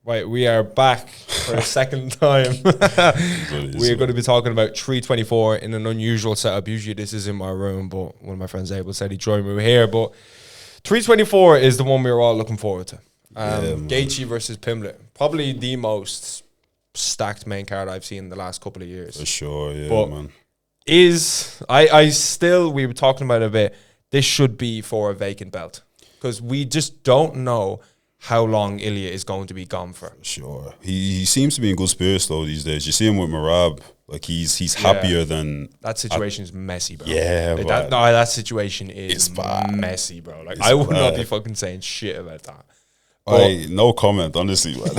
Right, we are back for a second time. We are going to be talking about 324 in an unusual setup. Usually this is in my room, but one of my friends Abel said he'd join me here. But 324 is the one we were all looking forward to. Gaethje versus Pimblett. Probably the most stacked main card I've seen in the last couple of years. For sure, yeah, but man. We were talking about it a bit, this should be for a vacant belt. Because we just don't know how long Ilya is going to be gone for. Sure. He seems to be in good spirits, though, these days. You see him with Marab. Like, he's happier than... That situation is messy, bro. Yeah, like that situation is messy, bro. Like, I would not be fucking saying shit about that. No comment, honestly, man.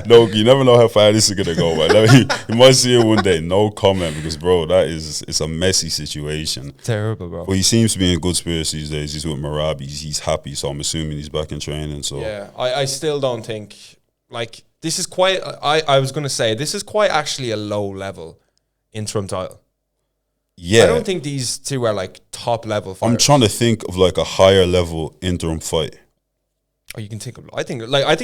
No, you never know how far this is gonna go, man. You might see it one day. No comment, because, bro, it's a messy situation. Terrible, bro. But he seems to be in good spirits these days. He's with Marab. He's happy, so I'm assuming he's back in training. So yeah, I still don't think, like, this is quite. I was gonna say this is quite actually a low level interim title. Yeah, I don't think these two are like top level fighters. I'm trying to think of like a higher level interim fight. Oh, you can think of. I think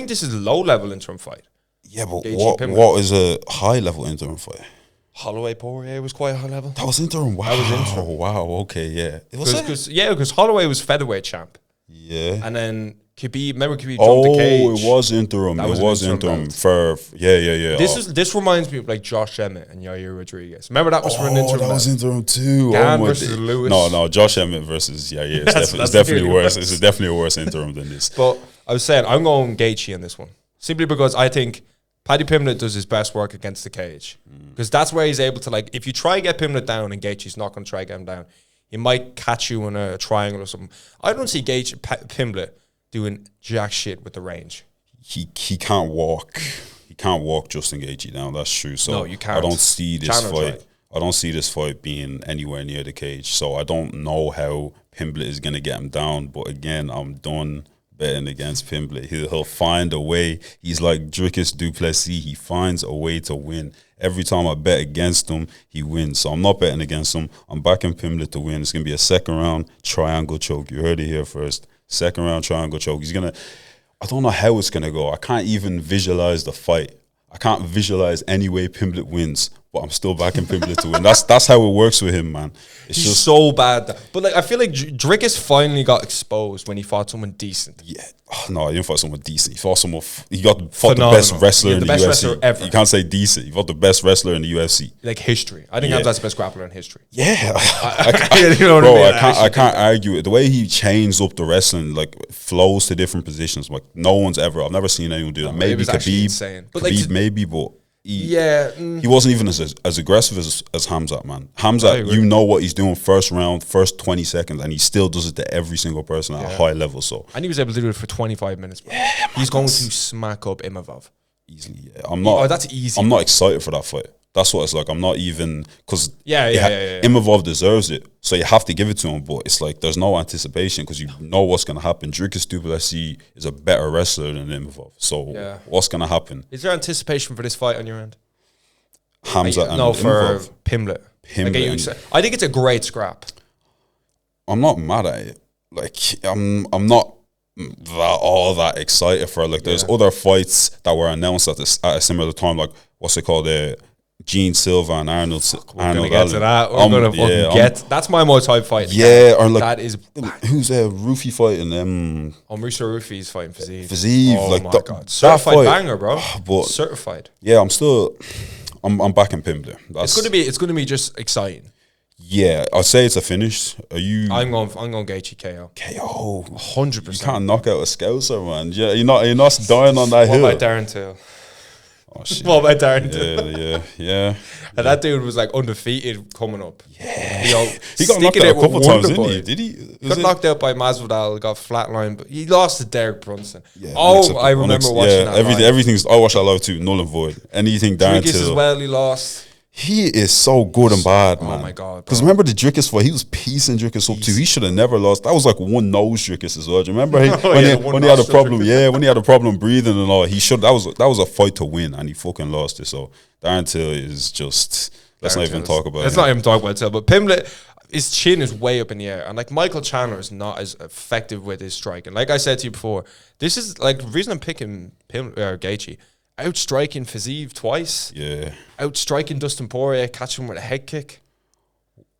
this is a low level interim fight. Yeah, but what is a high level interim fight? Holloway Poirier was quite high level. That was interim. Wow. That was interim. Oh, wow. Okay. Yeah. Because Holloway was featherweight champ. Yeah. And then Khabib jumped the cage. Oh, it was interim. It was interim. Yeah. This reminds me of like Josh Emmett and Yair Rodriguez. Remember that was for an interim. That was interim too. Gan versus Lewis. No. Josh Emmett versus Yair. It's definitely worse. It's definitely a worse interim than this. But I was saying I'm going Gaethje in this one simply because I think Paddy Pimblett does his best work against the cage because that's where he's able to, like, if you try and get Pimblett down and Gaethje's not going to try to get him down, he might catch you in a triangle or something. I don't see Pimblett doing jack shit with the range. He can't walk. He can't walk Justin Gaethje down. That's true. So no, you can't. I don't see this fight. I don't see this fight being anywhere near the cage. So I don't know how Pimblett is going to get him down. But again, I'm done betting against Pimblett. He'll find a way. He's like Dricus du Plessis. He finds a way to win. Every time I bet against him, he wins. So I'm not betting against him. I'm backing Pimblett to win. It's going to be a second round triangle choke. You heard it here first. Second round triangle choke. I don't know how it's going to go. I can't even visualize the fight. I can't visualize any way Pimblett wins, but I'm still backing Pimblett to win. That's how it works with him, man. He's just so bad. But like, I feel like Dricus finally got exposed when he fought someone decent. Yeah. Oh, no, he didn't fight someone decent. He fought the best wrestler in the UFC. Wrestler ever. You can't say decent. He fought the best wrestler in the UFC. Like history. I think that's the best grappler in history. Yeah. I can't argue it. The way he changed up the wrestling, like, flows to different positions. Like, I've never seen anyone do that. Maybe Khabib, maybe, but he wasn't even as aggressive as Hamzat, man. Hamzat, you know what he's doing first round, first 20 seconds, and he still does it to every single person at a high level. So, and he was able to do it for 25 minutes. Bro. Yeah, man, he's going to smack up Imavov easily. Yeah. That's easy. I'm not excited for that fight. That's what it's like. I'm not even, because yeah. Imavov deserves it, so you have to give it to him. But it's like there's no anticipation because you know what's going to happen. Dricus du Plessis is a better wrestler than Imavov. So what's going to happen? Is there anticipation for this fight on your end? Hamzat and for Imavov? Pimblett. I think it's a great scrap. I'm not mad at it. Like, I'm not all that excited for it. Like, there's other fights that were announced at a similar time. Like, what's it called? Gene Silva and Arnold. We're going to get to that. We're going to get... That's my most hype fight. Yeah, or like... That is... Who's Rufy fighting? Mauricio Rufi's fighting Fiziev. Fiziev. Oh, like, my God. Certified banger, bro. But certified. Yeah, I'm backing Pimblett. It's going to be just exciting. Yeah, I'll say it's a finish. Are you? I'm going Gaethje KO. KO, 100%. You can't knock out a Scouser, man. Yeah, you're not dying on that hill. What about Darren Till? Oh shit. What about Darren Till? Yeah. And that dude was like undefeated coming up. Yeah, he got knocked out a couple times, didn't he? Did he? Got knocked out by Masvidal, got flatlined, but he lost to Derek Brunson. Yeah, I remember watching that. Everything's. I watch that live too. Null and void. Anything Darren Till as well. He lost. He is so good and bad, man. Oh my God! Because remember the Dricus fight, he was piecing Dricus up too. He should have never lost. That was like one nose Dricus as well. Do you remember when he had a problem? Yeah, when he had a problem breathing and all, he should. That was a fight to win, and he fucking lost it. So Darren Till is just. Let's not even talk about it. Let's not even talk about Till. But Pimblett, his chin is way up in the air, and like Michael Chandler is not as effective with his striking. Like I said to you before, this is like the reason I'm picking Gaethje. Outstriking Fiziev twice. Yeah. Outstriking Dustin Poirier, catching him with a head kick.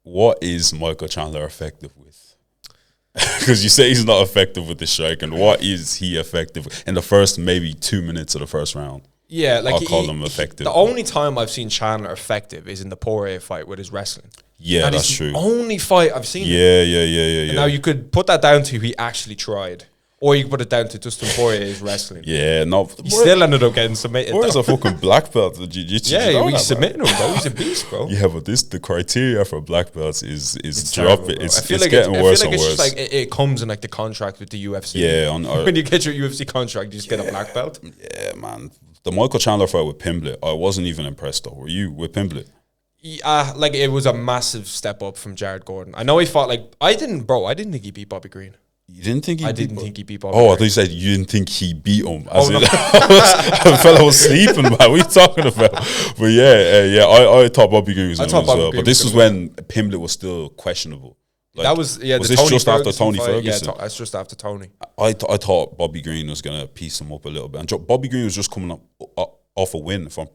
What is Michael Chandler effective with? Because you say he's not effective with the striking. What is he effective with? In the first maybe 2 minutes of the first round? Yeah, like I'll call him effective. The only time I've seen Chandler effective is in the Poirier fight with his wrestling. Yeah, that's true. Only fight I've seen. Yeah. Now you could put that down to he actually tried, or you could put it down to Dustin Poirier's wrestling. Yeah, no, he still ended up getting submitted. Poirier's a fucking black belt at jiu-jitsu. Yeah, we submitting him, bro. He's a beast, bro. Yeah, but the criteria for black belts is dropping. It's getting worse and worse. Just like it comes in like the contract with the UFC. Yeah, when you get your UFC contract, you just get a black belt. Yeah, man. The Michael Chandler fight with Pimblett, I wasn't even impressed though. Were you with Pimblett? Like it was a massive step up from Jared Gordon. I know he fought like I didn't think he beat Bobby Green. You didn't think I didn't think he beat Bobby Green? Green. I thought you said you didn't think he beat him. I was sleeping, man. What are you talking about? But yeah. I thought Bobby Green was going to win. But this was when Pimblett was still questionable. Like, that was was this just after Tony Ferguson? Yeah, that's just after Tony. I thought Bobby Green was going to piece him up a little bit. And Bobby Green was just coming up off a win, if I'm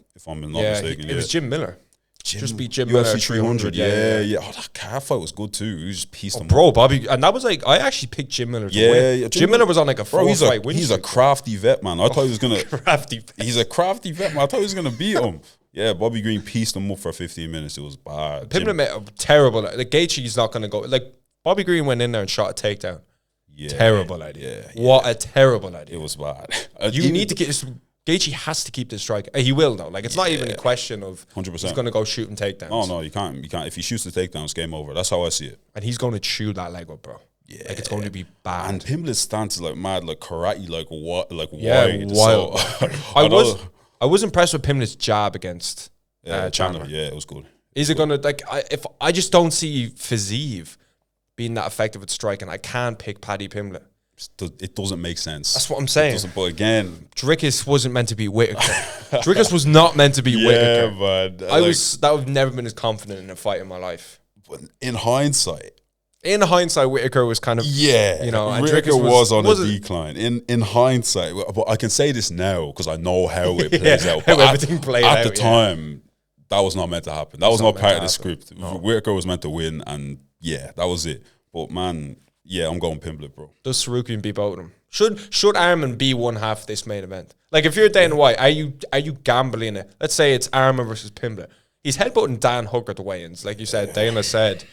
not mistaken. It was Jim Miller. Just beat Jim UFC Miller 300. Yeah. Oh, that car fight was good too. He just pieced him bro, up. Bobby, and that was like I actually picked Jim Miller to win. Yeah. Jim Miller was on like a 4-fight win. He's a crafty vet, man. I thought he was gonna crafty vet. He's a crafty vet, man. I thought he was gonna beat him. Yeah, Bobby Green pieced him up for 15 minutes. It was bad. Pimblett made a terrible. Like Gaethje's not gonna go. Like Bobby Green went in there and shot a takedown. Yeah, terrible idea. Yeah. What a terrible idea. It was bad. You need to get. Gaethje has to keep this strike. He will though. Like it's not even a question of 100%. He's going to go shooting takedowns. No, you can't. You can't. If he shoots the takedowns, game over. That's how I see it. And he's going to chew that leg up, bro. Yeah, like it's going to be bad. And Pimblett's stance is like mad, like karate, like what, like wide. Wild. So, I was impressed with Pimblett's jab against Chandler. Yeah, it was good. Is it going to like? If I just don't see Fiziev being that effective at striking, I can't pick Paddy Pimblett. It doesn't make sense. That's what I'm saying. But again, Dricus wasn't meant to be Whitaker. Dricus was not meant to be Whitaker. But that would never been as confident in a fight in my life. But in hindsight, Whitaker was kind of you know, and Whitaker was on a decline. In hindsight, but I can say this now because I know how it plays out. But everything played out at the time. That was not meant to happen. That was not part of the script. No. Whitaker was meant to win, and that was it. But man. Yeah, I'm going Pimblett, bro. Does Sarukian beat both of them? Should Arman be one half of this main event? Like, if you're Dana White, are you gambling it? Let's say it's Arman versus Pimblett. He's headbutting Dan Hooker at the weigh-ins. Like you said, Dana said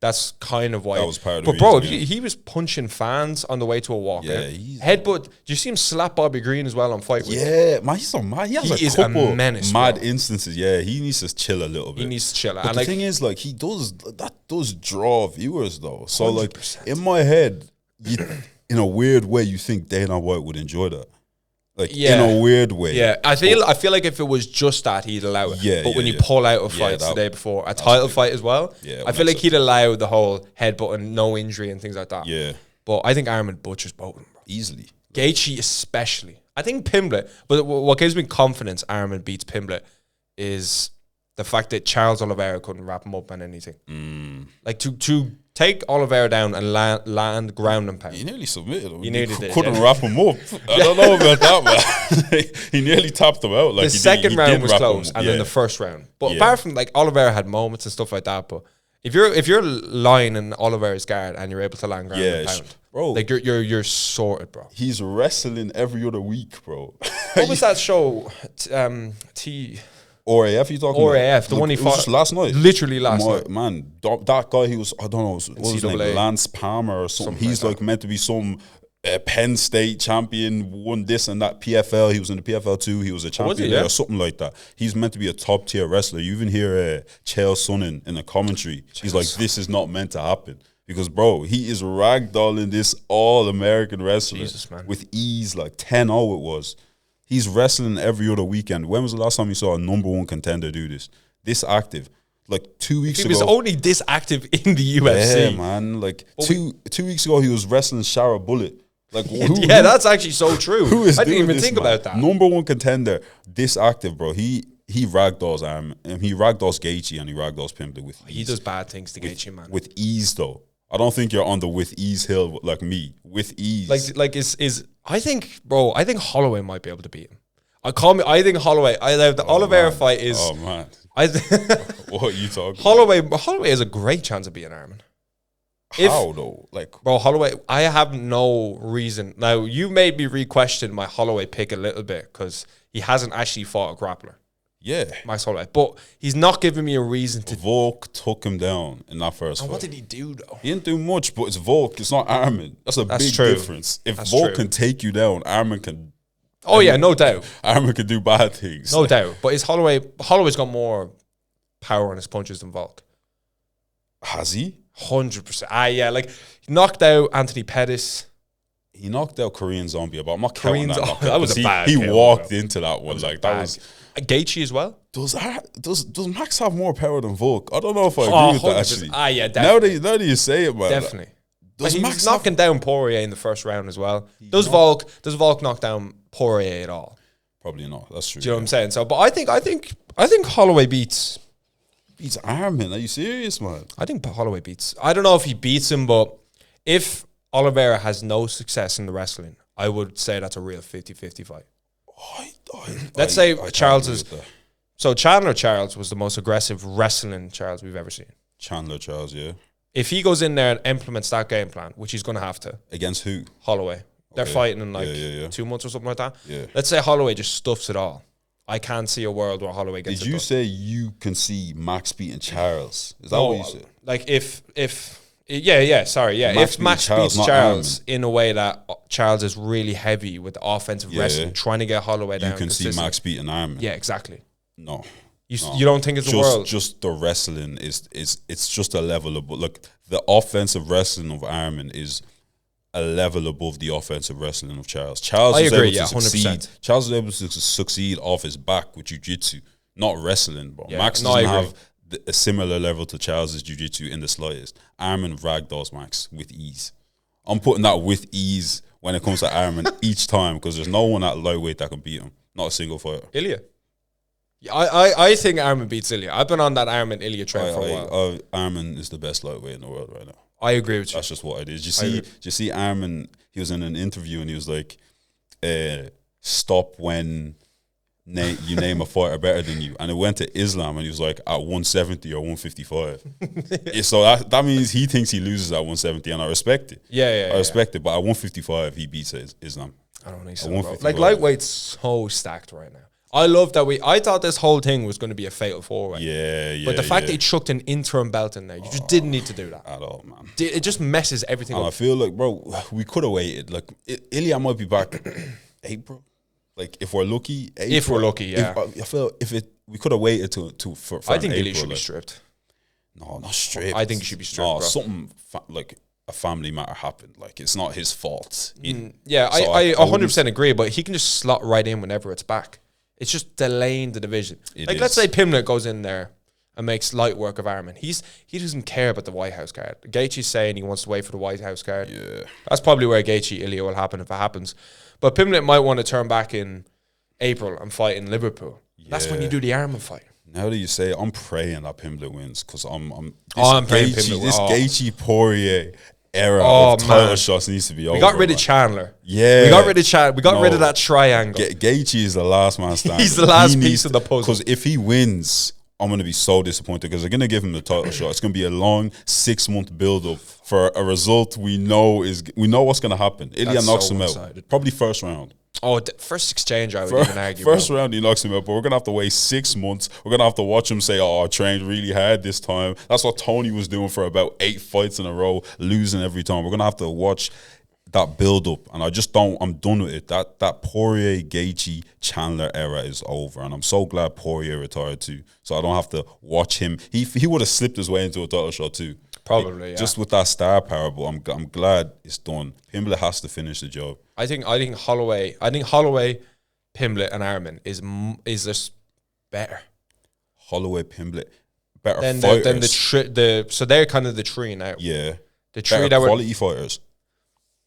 that's kind of why. That was part of the But, bro, reason, he was punching fans on the way to a walkout. Yeah, headbutt. Do you see him slap Bobby Green as well on Fight Week? Yeah, man, he's so mad. He has a couple menace, mad instances. Yeah, he needs to chill a little bit. He needs to chill. But the thing is, like, that does draw viewers, though. So, 100%. Like, in my head, in a weird way, you think Dana White would enjoy that. Like, in a weird way. Yeah, I feel like if it was just that, he'd allow it. Yeah, but when you pull out of fights the day before, a title fight as well, I feel like he'd allow the whole headbutt and no injury and things like that. Yeah. But I think Arman butchers both of them. Easily. Gaethje especially. I think Pimblett, but what gives me confidence Arman beats Pimblett is the fact that Charles Oliveira couldn't wrap him up on anything. Like to take Oliveira down and land ground and pound. He nearly submitted him. He nearly couldn't wrap him up. I don't know about that, man. He nearly tapped him out. Like the second round was close, and then the first round. But apart from like Oliveira had moments and stuff like that, but if you're lying in Oliveira's guard and you're able to land ground and pound, bro, like you're sorted, bro. He's wrestling every other week, bro. What was that show? ORAF, you talking ORAF, the one he fought last night. Literally last night. Man, that guy, he was, I don't know, what was his name? Lance Palmer or something. He's like meant to be some Penn State champion, won this and that PFL. He was in the PFL too. He was a champion there or something like that. He's meant to be a top tier wrestler. You even hear Chael Sonnen in the commentary. He's like, this is not meant to happen. Because, bro, he is ragdolling this all-American wrestler with ease, like 10-0 it was. He's wrestling every other weekend. When was the last time you saw a #1 contender do this? This active. Like 2 weeks ago. He was only this active in the UFC. Yeah, man. Like two weeks ago, he was wrestling Shara Bullet. Like, that's actually so true. Who is I didn't even this, think about that. #1 contender, this active, bro. He he ragdolls he ragdolls Gaethje and he ragdolls Pimblett with ease. He does bad things to Gaethje, man. With ease, though. I don't think you're on the with ease hill like me. With ease. I think Holloway might be able to beat him. I think Holloway. The Oliveira fight is. Oh man. What are you talking? Holloway has a great chance of beating Arman. How though? Like, bro, Holloway. I have no reason. Now you made me re-question my Holloway pick a little bit because he hasn't actually fought a grappler. yeah. Max Holloway, but he's not giving me a reason to. Volk took him down in that first fight. What did he do though? He didn't do much, but it's Volk. It's not Arman. That's big true. difference. If Volk can take you down, Arman can. Oh yeah, no doubt. Arman can do bad things. No doubt. But is Holloway's got more power on his punches than Volk. Has he? 100%. Yeah, like he knocked out Anthony Pettis. He knocked out Korean Zombie, but I'm not counting that knockout. That was a bad He KO, walked into that one like that bad. was. Gaethje as well. Does Max have more power than Volk? I don't know if I agree with that actually. Yeah, definitely. Now that you say it, man. Definitely. Does he's Max knocking down Poirier in the first round as well. Does Volk knock down Poirier at all? Probably not. That's true. Do you know what I'm saying? So, but I think Holloway beats Arman. Are you serious, man? I think Holloway beats. I don't know if he beats him, but if Oliveira has no success in the wrestling, I would say that's a real 50-50 fight. Let's say Charles is. So Chandler Charles was the most aggressive wrestling Charles we've ever seen. Chandler Charles, yeah. If he goes in there and implements that game plan, which he's going to have to. Against who? Holloway. They're fighting in 2 months or something like that. Yeah. Let's say Holloway just stuffs it all. I can't see a world where Holloway gets it done. Did you say you can see Max beating Charles? Is that what you said? Like if Max beats Charles in a way that Charles is really heavy with offensive wrestling, trying to get Holloway down. You can see Max beating Arman. Yeah, exactly. No. You don't think it's the world? Just the wrestling it's just a level above. Look, the offensive wrestling of Arman is a level above the offensive wrestling of Charles. Charles was able to succeed. 100%. Charles was able to succeed off his back with jiu-jitsu, not wrestling, bro. Max doesn't have a similar level to Charles' jiu-jitsu in the slightest. Arman ragdolls Max with ease. I'm putting that with ease when it comes to Arman each time because there's no one at lightweight that can beat him. Not a single fighter. Ilya. I think Arman beats Ilya. I've been on that Arman Ilya train for a while. Arman is the best lightweight in the world right now. I agree with you. That's just what it is. Did you see Arman? He was in an interview and he was like, stop when you name a fighter better than you. And it went to Islam and he was like, at 170 or 155. So that means he thinks he loses at 170 and I respect it. I respect it. But at 155, he beats Islam. I don't think so. Like, lightweight's so stacked right now. I love that I thought this whole thing was going to be a fatal four-way. Yeah. But the fact that he chucked an interim belt in there, you just didn't need to do that. At all, man. It just messes everything up. I feel like, bro, we could have waited. Like, Ilya might be back April. Like, if we're lucky, April. If we're lucky, yeah. I feel we could have waited for I think April, Ilya should be stripped. No, not stripped. I think he should be stripped, bro. Something like a family matter happened. Like, it's not his fault. I 100% agree, but he can just slot right in whenever it's back. It's just delaying the division. Let's say Pimblett goes in there and makes light work of Arman. He doesn't care about the White House card. Gaethje's saying he wants to wait for the White House card. Yeah. That's probably where Gaethje-Ilya will happen if it happens. But Pimblett might want to turn back in April and fight in Liverpool. Yeah. That's when you do the Arman fight. Now that you say it, I'm praying that Pimblett wins because I'm praying Pimblett. This Gaethje Poirier era of title shots needs to be over. We got rid of Chandler. Yeah. We got rid of Chandler. We got rid of that triangle. Gaethje is the last man standing. He's the last piece of the puzzle. Because if he wins, I'm going to be so disappointed because they're going to give him the title shot. It's going to be a long 6-month build-up for a result we know what's going to happen. Ilya knocks him out. Probably first round. First exchange, I would even argue. First round, he knocks him out, but we're going to have to wait 6 months. We're going to have to watch him say, I trained really hard this time. That's what Tony was doing for about 8 fights in a row, losing every time. We're going to have to watch that build-up, and I'm done with it. That Poirier, Gaethje, Chandler era is over, and I'm so glad Poirier retired too, so I don't have to watch him. He would have slipped his way into a title shot too. Probably, just with that star power, but I'm glad it's done. Pimblett has to finish the job. I think Holloway, Pimblett, and Arman is just better. Holloway, Pimblett, better than fighters. So they're kind of the tree now. Yeah, the tree better that quality fighters.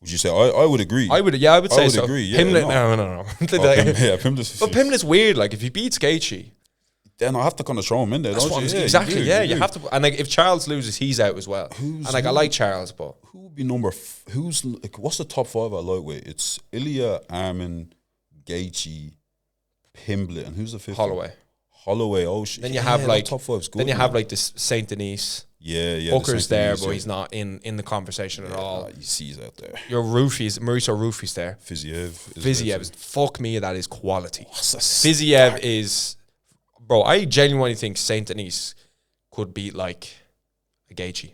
Would you say? I would agree. I would say so. Agree. Yeah, Pimblett, no. Pimblett's. But Pimblett's weird. Like if he beats Gaethje, then I have to kind of throw him in there. That's don't what you? I'm, Yeah, exactly. you do, Yeah, you you do. have to. And like, if Charles loses, he's out as well. And like, I like Charles, but Who would be who's like, what's the top 5 at lightweight? It's Ilya, Armin, Gaethje, Pimblett, and who's the fifth? Holloway. Holloway. Oh shit. Then you have like top 5's good. Then you man. have like this Saint Denis. yeah. Booker's the there, Saint-Denis, but he's not in the conversation at all. You see he's out there. Your Roofies, Mauricio Roofies there. Fiziev is fuck me, that is quality. What's a Fiziev is, bro. I genuinely think Saint Denis could beat like a Gaethje.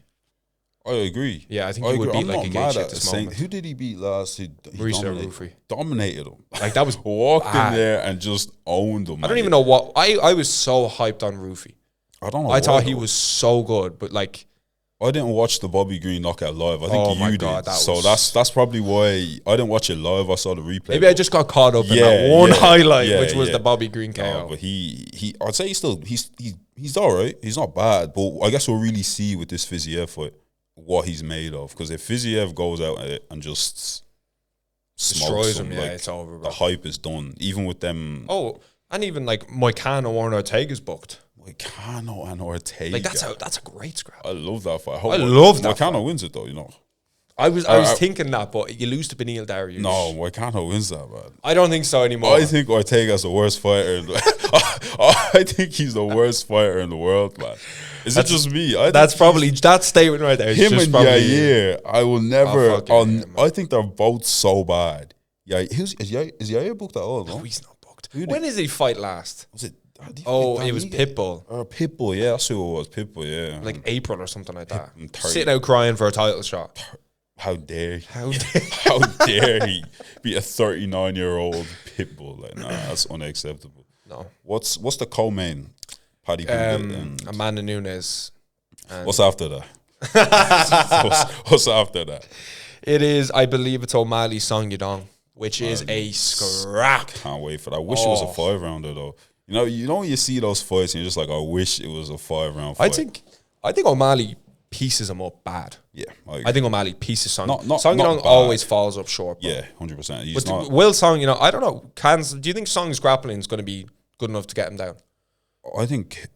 I agree. Yeah, I think he would beat like a Gaethje at this moment. Who did he beat last? He Mauricio dominated him. Like that was Walked bad. in there and just owned him. I don't even know what I was so hyped on Roofie. I don't know. I thought he was so good, but like I didn't watch the Bobby Green knockout live. I think Oh my you God, did. that So was- that's probably why I didn't watch it live. I saw the replay. maybe I just got caught up in that one highlight, which was the Bobby Green KO. No, but he I'd say he's all right. He's not bad, but I guess we'll really see with this Fiziev fight what he's made of. Because if Fiziev goes out and just Destroys smokes him, him, yeah, like, it's over, bro. the hype is done. Even with them, Oh, and even like Moicano or Ortega's booked. Moicano and Ortega. Like that's a great scrap. I love that fight. I love that Moicano fight. wins it though, you know. I was thinking that, but you lose to Beneil Dariush. No, Moicano wins that, man. I don't think so anymore. I think Ortega's the worst fighter. I think he's the worst fighter in the world, man. Is it just me? That's probably that statement right there. him and Yair. I will never. fuck Yair, man. I think they're both so bad. Yeah, is Yair booked at all? No, No, he's not booked. Who did- When did he fight last? was it? Oh, it was Pitbull. Pitbull. Yeah, that's who it was. Pitbull. Yeah, Like April or something like that. 30. Sitting out crying for a title shot. how dare he? How dare How dare he be a 39-year-old Pitbull? Like, nah, that's unacceptable. No. What's the co-main? Paddy Pimblett and Amanda Nunes. And what's after that? what's after that? it is, I believe it's O'Malley Song Yudong, which is a scrap. Can't wait for that. I wish it was a Oh. 5-rounder though. You know when you see those fights and you're just like, I wish it was a 5-round fight. I think O'Malley pieces him up bad. Yeah, I think O'Malley pieces Song. Not Song Yudong bad. always falls up short. Bro. yeah, 100%. He's But not. Will Song, I don't know. Do you think Song's grappling is going to be good enough to get him down? I think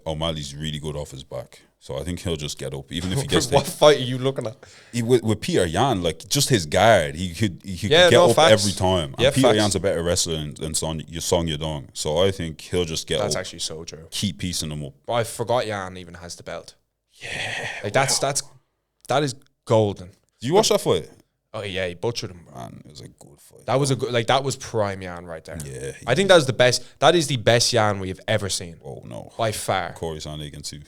O'Malley's really good off his back, so I think he'll just get up, even if he gets What fight are you looking at? with Peter Yan, like just his guard, he could Yeah, get no, up facts. every time. Yeah, And Peter facts. Yan's a better wrestler than Song Yudong, so I think he'll just get That's up, actually so true. keep piecing him up. I forgot Jan even has the belt. Yeah, like that is golden. Did you watch that fight? Oh yeah, he butchered him. Bro. Man, it was a good fight. That was a good, like that was prime Jan right there. Yeah, I think that was the best. That is the best Jan we have ever seen Oh no, by far. Corey Sandhagen too.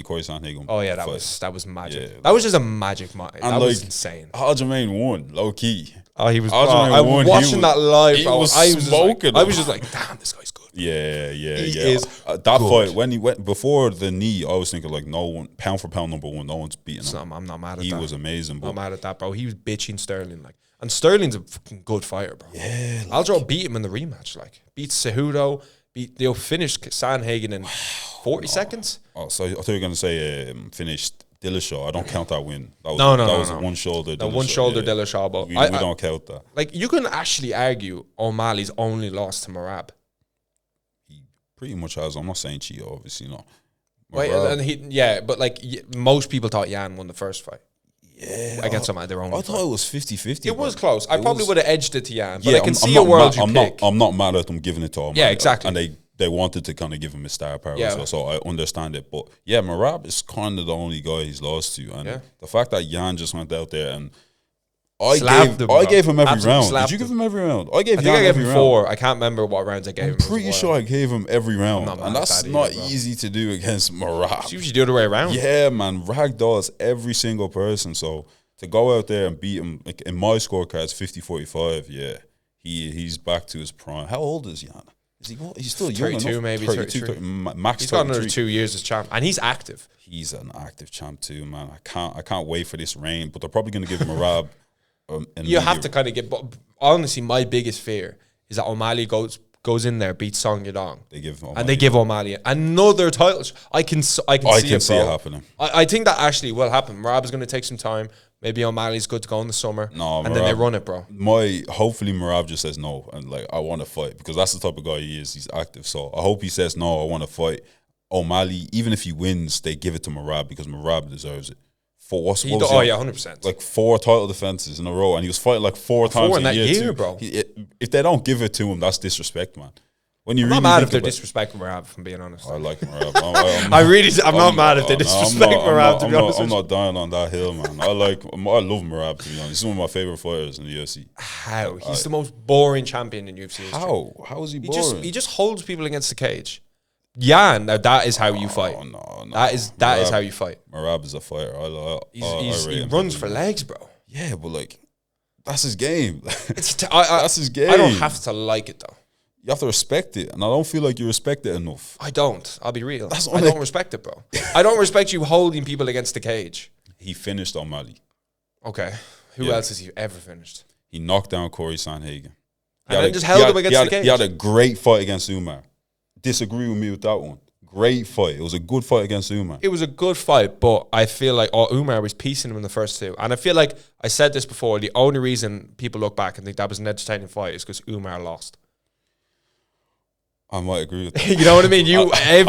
Corey Sandhagen. Oh yeah, fight. that was magic. Yeah. That was just a magic. That And was like, insane. Aljamain won, low key. Oh, he was. Aljamain I won, was he watching was- that live. he Bro. was I was smoking I him. was just like, damn, this guy's good. Yeah. He is that good. fight when he went before the knee. I was thinking like, no one pound for pound number one. No one's beating him. I'm not mad at He that. was amazing, I'm but not mad at that, bro. He was bitching Sterling, like, and Sterling's a fucking good fighter, bro. yeah, Aljo beat him in the rematch, like, beat Cejudo, they'll finish Sandhagen in 40 seconds. oh, so I thought you were gonna say finished Dillashaw. I don't count that win. That was, No, that was no. one shoulder. The one shoulder yeah. Dillashaw, but We I don't count that. like, you can actually argue O'Malley's only lost to Marab. He pretty much has. I'm not saying Chia, obviously not. Wait, Marab, but like most people thought Yan won the first fight yeah, against some of their own. I thought it was 50-50. It was but close. I it probably was- would have edged it to Yan, but Yeah, I can I'm see not a world mad- you pick. I'm not mad at them giving it to him. Yeah, exactly. And they wanted to kind of give him his star power Yeah. as well, so I understand it. But yeah, Marab is kind of the only guy he's lost to, and Yeah. the fact that Yan just went out there and I Slapped him, bro. gave him every Absolutely round. Did slapped you give him. him every round? I gave I think Yan I gave every him round. 4. I can't remember what rounds I gave him. I'm pretty sure I gave him every round, not mad and at that's that not either, bro. easy to do against Marab. It's usually the other way around. Yeah, man, ragdolls every single person. So to go out there and beat him, like in my scorecards, 50-45, yeah, he's back to his prime. How old is Yan? Is he? What? He's still young 32 enough. maybe, 32, 33. max. He's got another 33. 2 years as champ, and he's active. He's an active champ too, man. I can't wait for this reign. But they're probably going to give Marab. You have to kind of get. But honestly, my biggest fear is that O'Malley goes in there, beats Song Yudong, They give and they give O'Malley another title. I can see it it, bro. happening. I think that actually will happen. Marab is going to take some time, maybe O'Malley's good to go in the summer. No, and then they run it, bro. Hopefully Merab just says no and like I want to fight, because that's the type of guy he is. He's active, so I hope he says no. I want to fight. O'Malley, even if he wins, they give it to Merab because Merab deserves it. For what was he 100%. Like 4 title defenses in a row, and he was fighting like 4 times in that year, bro. If they don't give it to him, that's disrespect, man. When you I'm really not mad if they're disrespecting Merab, if I'm being honest. I like Merab. I'm not mad if they disrespect Merab, to be honest. I'm not dying on that hill, man. I love Merab, to be honest. He's one of my favorite fighters in the UFC. How? He's the most boring champion in UFC history. How is he boring? He just holds people against the cage. Yeah, now that is how you fight. No. That is how you fight. Merab is a fighter. He runs for legs, bro. Yeah, but like, that's his game. That's his game. I don't have to like it, though. You have to respect it, and I don't feel like you respect it enough. I don't. I'll be real. I don't respect it, bro. I don't respect you holding people against the cage. He finished O'Malley. Okay. Who else has he ever finished? He knocked down Corey Sandhagen. And then just held him against the cage. He had a great fight against Umar. Disagree with me with that one. Great fight. It was a good fight against Umar. It was a good fight, but I feel like Umar was piecing him in the first 2. And I feel like I said this before, the only reason people look back and think that was an entertaining fight is because Umar lost. I might agree with that. You know what I mean? I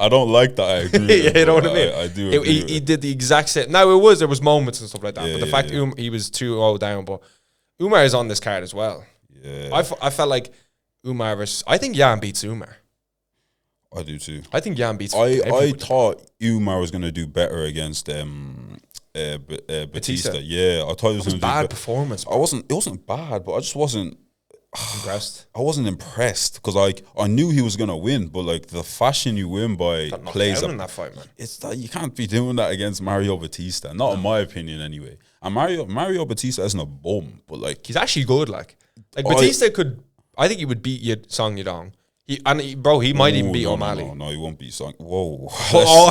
don't like that. I agree. Yeah, you know what I mean? I do agree. He did the exact same. Now, there was moments and stuff like that, but the fact he was 2-0 down, but Umar is on this card as well. Yeah. I felt like Umar versus... I think Jan beats Umar. I do too. I think Jan beats I thought Umar was going to do better against Batista. Yeah, I thought it was bad performance. It wasn't bad, but I just wasn't impressed. I wasn't impressed because I knew he was gonna win, but like the fashion you win by plays in that fight, man. It's that you can't be doing that against Mario Batista. Not in my opinion, anyway. And Mario Batista isn't a bum, but like he's actually good. Like Batista could. I think he would beat Song Yadong. He might even beat O'Malley. No, he won't beat Song. Whoa,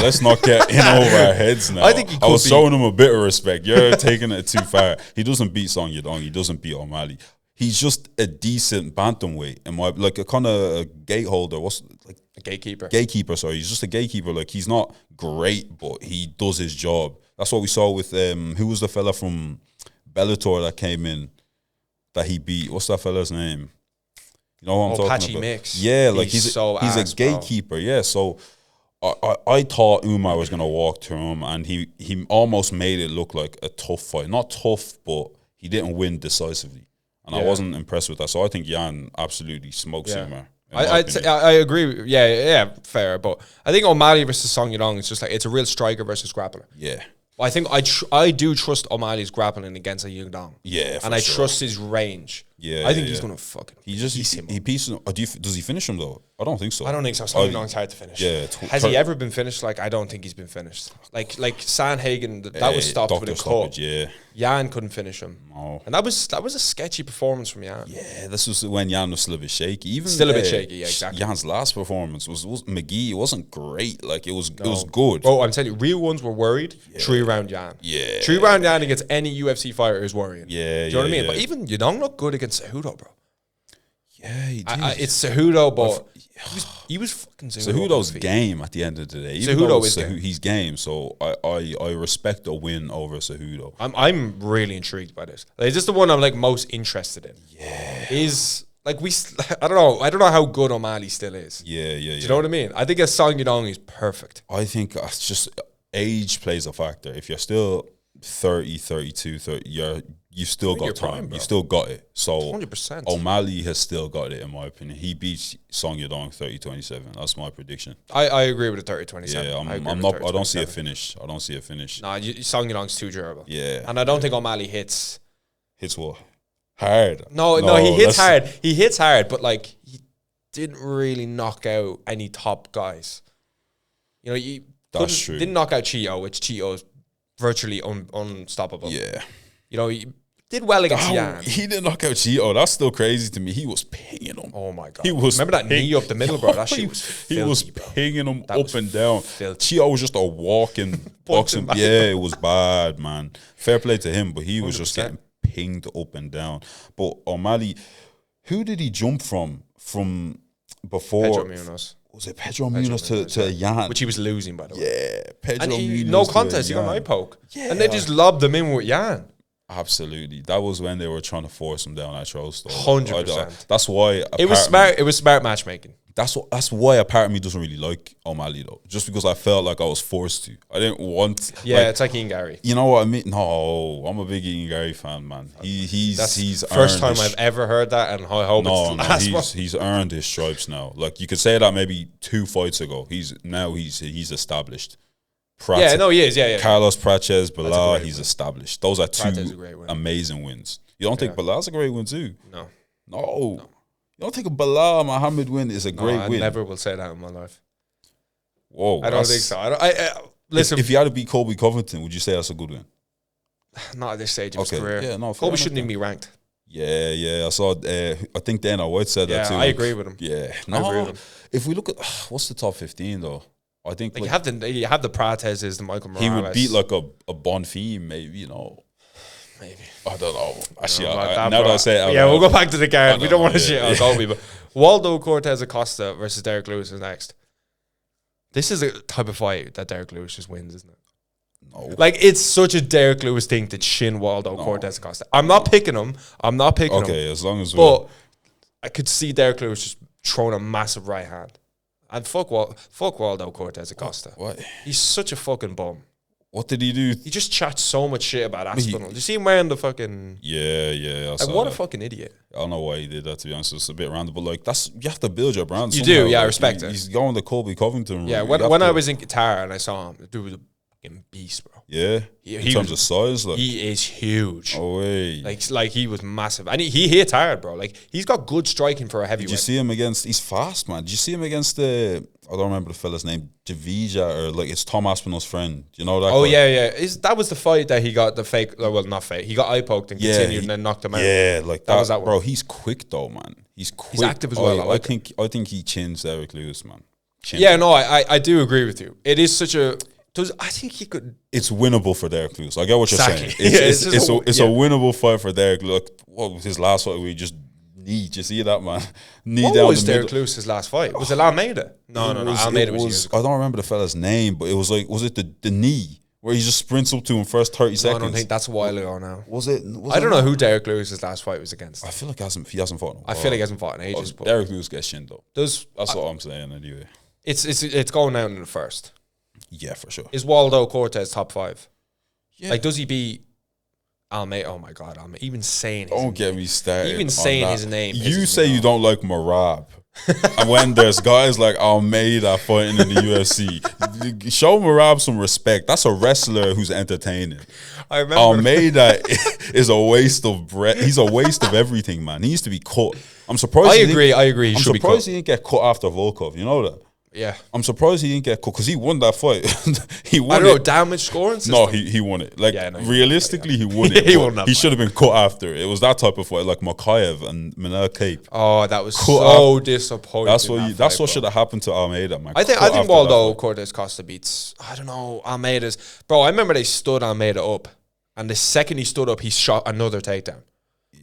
let's not get in over our heads now. I think he could. I was showing him a bit of respect. You're taking it too far. He doesn't beat Song Yadong. He doesn't beat O'Malley. He's just a decent bantamweight, like a kind of a gateholder. What's like a gatekeeper? Gatekeeper, sorry. He's just a gatekeeper. Like he's not great, but he does his job. That's what we saw with who was the fella from Bellator that came in that he beat? What's that fella's name? You know what I'm talking Patchy about? Mix. Yeah, like he's a gatekeeper. Bro. Yeah, so I thought Umar was gonna walk through him, and he almost made it look like a tough fight. Not tough, but he didn't win decisively. And I wasn't impressed with that. So I think Jan absolutely smokes Umar. I agree. Yeah, fair. But I think O'Malley versus Song Yadong is just like, it's a real striker versus grappler. Yeah. I think I do trust O'Malley's grappling against a Yadong. Yeah, and I trust his range. Yeah, I think he's gonna fucking piece him. He pieces him. Does he finish him though? I don't think so. I don't think so. Song Yadong's hard to finish. Yeah. Has he ever been finished? Like I don't think he's been finished. Like Sandhagen, that was stopped with a cut. Yeah. Jan couldn't finish him. No. And that was a sketchy performance from Jan. Yeah, this was when Jan was still a bit shaky. Even still a bit shaky. Yeah, exactly. Jan's last performance was McGee. It wasn't great. Like it was good. Oh, I'm telling you, real ones were worried. 3-round Jan. Yeah. 3-round Jan against any UFC fighter is worrying. Yeah. Do you know what I mean? But even Yadong looked good against Cejudo, bro. Yeah, he did. It's Cejudo, but he was fucking Cejudo. Cejudo's game at the end of the day. Cejudo is game. He's game, so I respect a win over Cejudo. I'm really intrigued by this. Like, is this the one I'm like most interested in? Yeah. Is like I don't know how good O'Malley still is. Yeah. Do you know what I mean? I think a Song Yadong is perfect. I think it's just age plays a factor. If you're still 30, 32, 30, you've still got time. Prime, you still got it. So 100%. O'Malley has still got it, in my opinion. He beats Song Yadong 30-27. That's my prediction. I agree with the 30-27. Yeah, I don't see a finish. Nah, Song Yadong's too durable. Yeah. And I don't think O'Malley hits what? Hard. No, he hits hard. He hits hard, but like he didn't really knock out any top guys. You know, that's true. Didn't knock out Chito, which Chito is virtually unstoppable. Yeah. You know, he did well against Jan. He didn't knock out Chito. That's still crazy to me. He was pinging him. Oh my god! Remember that knee up the middle, bro? That shit was filthy, he was pinging him up and down. Chito was just a walking boxing. Yeah, it was bad, man. Fair play to him, but he was 100%. Just getting pinged up and down. But O'Malley, who did he jump from before? Pedro Munoz. Was it Pedro Munoz to Yan? Which he was losing, by the way. Yeah, Pedro and Munoz. No contest, he got an eye poke. Yeah. And they just lobbed him in with Yan. Absolutely. That was when they were trying to force him down that throw store. 100%. That's why it was smart. It was smart matchmaking. That's why a part of me doesn't really like O'Malley though. Just because I felt like I was forced to. I didn't want. Yeah, it's like Ian Gary. You know what I mean? No, I'm a big Ian Gary fan, man. He's first time I've ever heard that, and I hope it's the last one. He's earned his stripes now. Like you could say that maybe 2 fights ago. He's established. He is. Yeah. Carlos Prates, Bilal, he's established. Those are 2 amazing wins. You don't think Bilal's a great win too? No. You don't think a Bilal Muhammad win is a great win? I never will say that in my life. Whoa, I don't think so. Listen, if you had to beat Colby Covington, would you say that's a good win? Not at this stage of his career. Yeah, no, Colby shouldn't even be ranked. Yeah. I saw. I think Dana White said that too. I agree with him. Yeah, I agree with him. If we look at what's the top 15 though, I think like you have the Prates, the Michael Morales. He would beat like a Bonfim, maybe. Maybe. I don't know. Actually, now that I say it, we'll go back to the card. We don't want to shit on Colby, but Waldo Cortez Acosta versus Derek Lewis is next. This is a type of fight that Derek Lewis just wins, isn't it? No. Like, it's such a Derek Lewis thing to chin Waldo Cortez Acosta. I'm not picking him. Okay, as long as but I could see Derek Lewis just throwing a massive right hand. And fuck Waldo Cortez Acosta. What? He's such a fucking bum. What did he do? He just chats so much shit about Aspinall. Did you see him wearing the fucking... Yeah. What a fucking idiot. I don't know why he did that, to be honest. It's a bit random, but like, you have to build your brand You somehow. do, yeah, like, I respect it. He's going to Colby Covington. Yeah, when I was in Qatar and I saw him, the dude was a fucking beast, bro. Yeah? In terms of size? Like, he is huge. Oh, way. Like he was massive. And he hit hard, bro. Like, he's got good striking for a heavyweight. Did you see him against... He's fast, man. Did you see him against I don't remember the fella's name, Javija, or like it's Tom Aspinall's friend. Do you know that? Oh, guy? yeah. That was the fight that he got the fake, well, not fake. He got eye poked and continued and then knocked him out. Yeah, like that. Was that one. Bro, he's quick though, man. He's quick. He's active as well. I think he chins Derek Lewis, man. I do agree with you. It is such a... I think he could... It's winnable for Derek Lewis. I get what you're saying. It's a winnable fight for Derek. Look, what was his last fight? We just... You see that, man? What was Derek Lewis's last fight? Was it Almeida? No. Almeida was years ago. I don't remember the fella's name, but it was the knee where he just sprints up to him first 30 seconds? I don't think that's a while ago now. Was it? I don't know who Derek Lewis's last fight was against. I feel like he hasn't fought. I feel like he hasn't fought in ages. But Derek Lewis gets shinned though. That's what I'm saying anyway. It's going out in the first. Yeah, for sure. Is Waldo Cortez top 5? Yeah. Like, does he beat Almeida? Oh my God, Almeida. Even saying don't get me started. Even saying his name. You say you don't like Marab. And when there's guys like Almeida fighting in the UFC, show Marab some respect. That's a wrestler who's entertaining. I remember Almeida is a waste of breath. He's a waste of everything, man. He needs to be cut. I'm surprised. I agree. I'm surprised he didn't get cut after Volkov. You know that? Yeah. I'm surprised he didn't get cut because he won that fight. He won. I don't know, damage scoring system? No, he won it. Like, realistically, he won it. He won that He fight. should have been cut after. It was that type of fight, like Makayev and Manel Cape. Oh, that was so disappointing. That's what should have happened to Almeida, man. I think Waldo Cortez Costa beats, I don't know, Almeida's. Bro, I remember they stood Almeida up, and the second he stood up, he shot another takedown.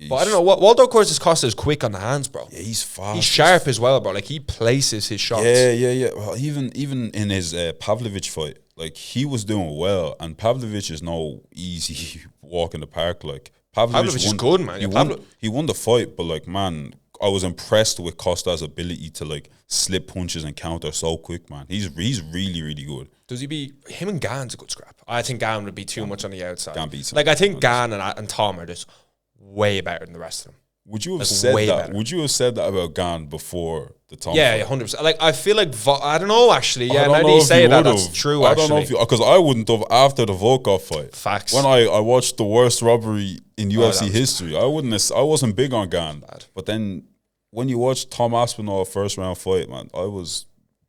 But I don't know, Waldo Cortez Costa is quick on the hands, bro. Yeah, he's fast. He's sharp as well, bro. Like, he places his shots. Yeah. Well, even in his Pavlovich fight, like, he was doing well, and Pavlovich is no easy walk in the park. Like, Pavlovich is good, man. He won the fight, but like, man, I was impressed with Costa's ability to like slip punches and counter so quick, man. He's really, really good. Does he be him and Gan's a good scrap? I think Gan would be too much on the outside. Gan beats him. Like, I think Gan and Tom are just way better than the rest of them. Would you have said that? Better. Would you have said that about Gan before the Tom? Yeah, 100%. Like, I feel like I don't know, actually. Yeah, now that you say that, that's true. I don't know if because I wouldn't have after the Volkov fight. Facts. When I watched the worst robbery in UFC history, I wasn't big on Gan. Bad. But then when you watch Tom Aspinall first round fight, man, I was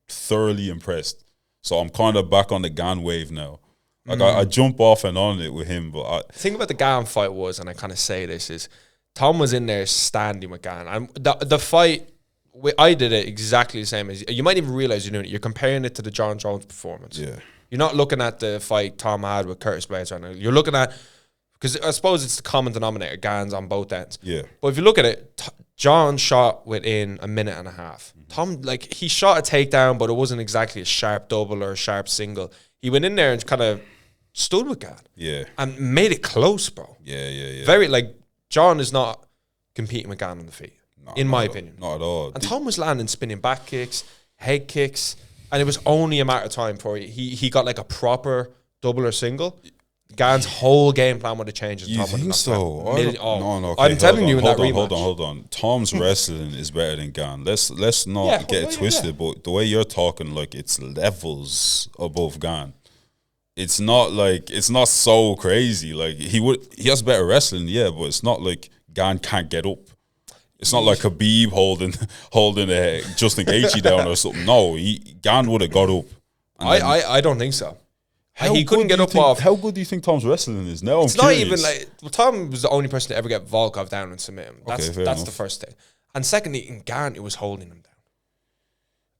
thoroughly impressed. So I'm kind of back on the Gan wave now. Like, I jump off and on it with him, but the thing about the Gan fight was, and I kind of say this, is Tom was in there standing with Gan. And the fight, I did it exactly the same as you might even realize you're doing it. You're comparing it to the John Jones performance. Yeah. You're not looking at the fight Tom had with Curtis Blades right now. You're looking at, because I suppose it's the common denominator, Gan's on both ends. Yeah. But if you look at it, John shot within a minute and a half. Tom, like, he shot a takedown, but it wasn't exactly a sharp double or a sharp single. He went in there and kind of stood with Gan. Yeah. And made it close, bro. Yeah. Very, like, John is not competing with Gan on the feet, in my opinion. Not at all. And Tom was landing spinning back kicks, head kicks, and it was only a matter of time before he got, like, a proper double or single. Gan's whole game plan would have changed. You think so? No, okay, I'm telling you in that rematch. Hold on. Tom's wrestling is better than Gan. Let's not get it twisted. But the way you're talking, like, it's levels above Gan. It's not so crazy. Like, he has better wrestling, yeah, but it's not like Gan can't get up. It's not like Khabib holding Justin Gaethje down or something. No, Gan would have got up. I don't think so. He couldn't get up off. How good do you think Tom's wrestling is now? It's not even like, well, Tom was the only person to ever get Volkov down and submit him. That's the first thing. And secondly, in Gan, it was holding him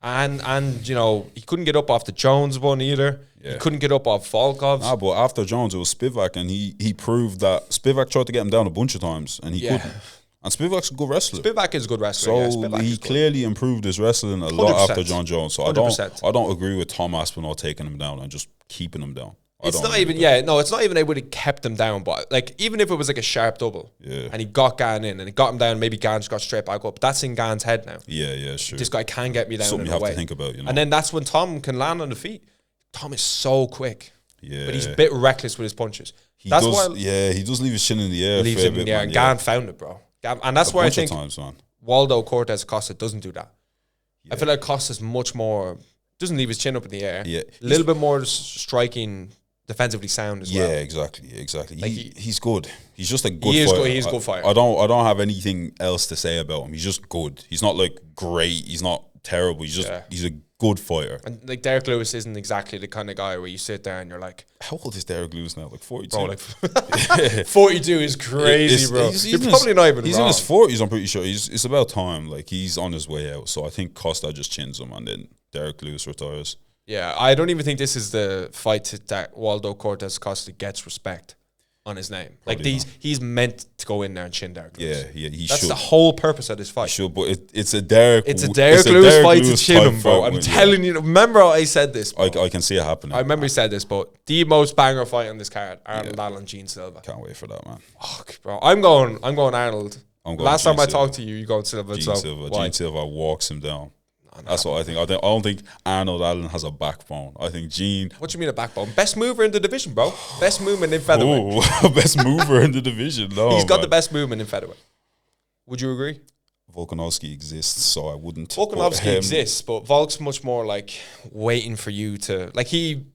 down. And you know, he couldn't get up off the Jones one either. Yeah. He couldn't get up off Volkov's. Nah, but after Jones, it was Spivak, and he proved that Spivak tried to get him down a bunch of times, and he couldn't. And Spivak's a good wrestler. Spivak is a good wrestler. So he clearly improved his wrestling a lot after John Jones. So 100%. I don't agree with Tom Aspinall taking him down and just keeping him down. It's not even they would have kept him down, but like, even if it was like a sharp double, and he got Gan in and he got him down, maybe Gan just got straight back up. That's in Gan's head now. Yeah, sure. This guy can get me down. Something you have to think about, you know. And then that's when Tom can land on the feet. Tom is so quick, but he's a bit reckless with his punches. He does leave his chin in the air. Leaves him in the air, and Gan found it, bro. And that's where I think Waldo Cortez Costa doesn't do that. I feel like Costa's much more, doesn't leave his chin up in the air. Yeah, a little bit more striking, defensively sound as well. Yeah, exactly. Like he's good. He's just a good fighter. He's a good fighter. I don't have anything else to say about him. He's just good. He's not like great. He's not terrible. He's a good fighter. And like, Derek Lewis isn't exactly the kind of guy where you sit there and you're like, how old is Derek Lewis now? Like 42. Bro, like 42 is crazy, bro. You're probably not even He's wrong. in his 40s, I'm pretty sure. It's about time. Like, he's on his way out. So I think Costa just chins him and then Derek Lewis retires. Yeah, I don't even think this is the fight that Waldo Cortez Costa gets respect on his name. Probably like, he's meant to go in there and chin Derek Lewis. Yeah, he That's should. the whole purpose of this fight. He should, but it's a Derek Lewis fight to chin him, bro. I'm telling you. Remember I said this, bro. I can see it happening. I remember he said this, but the most banger fight on this card, Arnold Allen, Gene Silva. Can't wait for that, man. Fuck, bro. I'm going Arnold. Last time I talked to you, you going Silva. Gene Silva walks him down. That's what I think. I don't think Arnold Allen has a backbone. I think Gene. What do you mean a backbone? Best mover in the division, bro. Best movement in featherweight. Best mover in the division. No, he's got the best movement in featherweight. Would you agree? Volkanovski exists, so I wouldn't. Volkanovski exists, but Volk's much more like waiting for you to. Like, he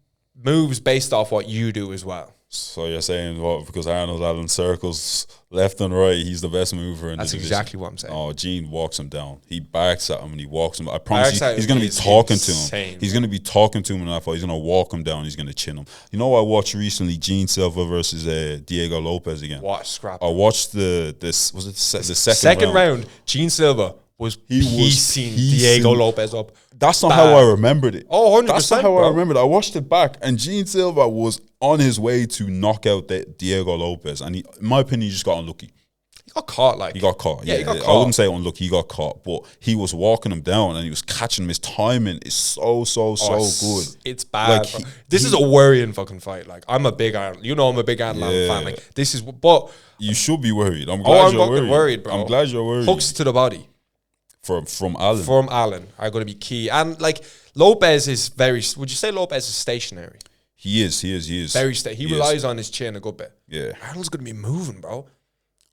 moves based off what you do as well. So you're saying what? Because Arnold Allen circles left and right, he's the best mover in the division. That's exactly what I'm saying. Oh, Gene walks him down. He barks at him and he walks him. I promise he's going to be talking to him. He's going to be talking to him in that fight. He's going to walk him down. He's going to chin him. You know what I watched recently? Gene Silva versus Diego Lopez again. What scrap? I watched the second round. Gene Silva was piecing Diego Lopez up. That's not how I remembered it. Oh, 100%. That's not how I remembered it. I watched it back, and Gene Silva was on his way to knock out Diego Lopez, and in my opinion, he just got unlucky. He got caught. He got caught. Yeah, he got caught. I wouldn't say unlucky. He got caught, but he was walking him down, and he was catching him. His timing is so good. It's bad. Like, this is a worrying fucking fight. Like, I'm a big Arnold. You know, I'm a big Arnold fan. Like, this is, but you should be worried. I'm glad you're worried, bro. I'm glad you're worried. Hooks to the body. From Allen. From Allen are going to be key. And like, Lopez is would you say Lopez is stationary? He is. Very he relies on his chin a good bit. Yeah. Arnold's going to be moving, bro.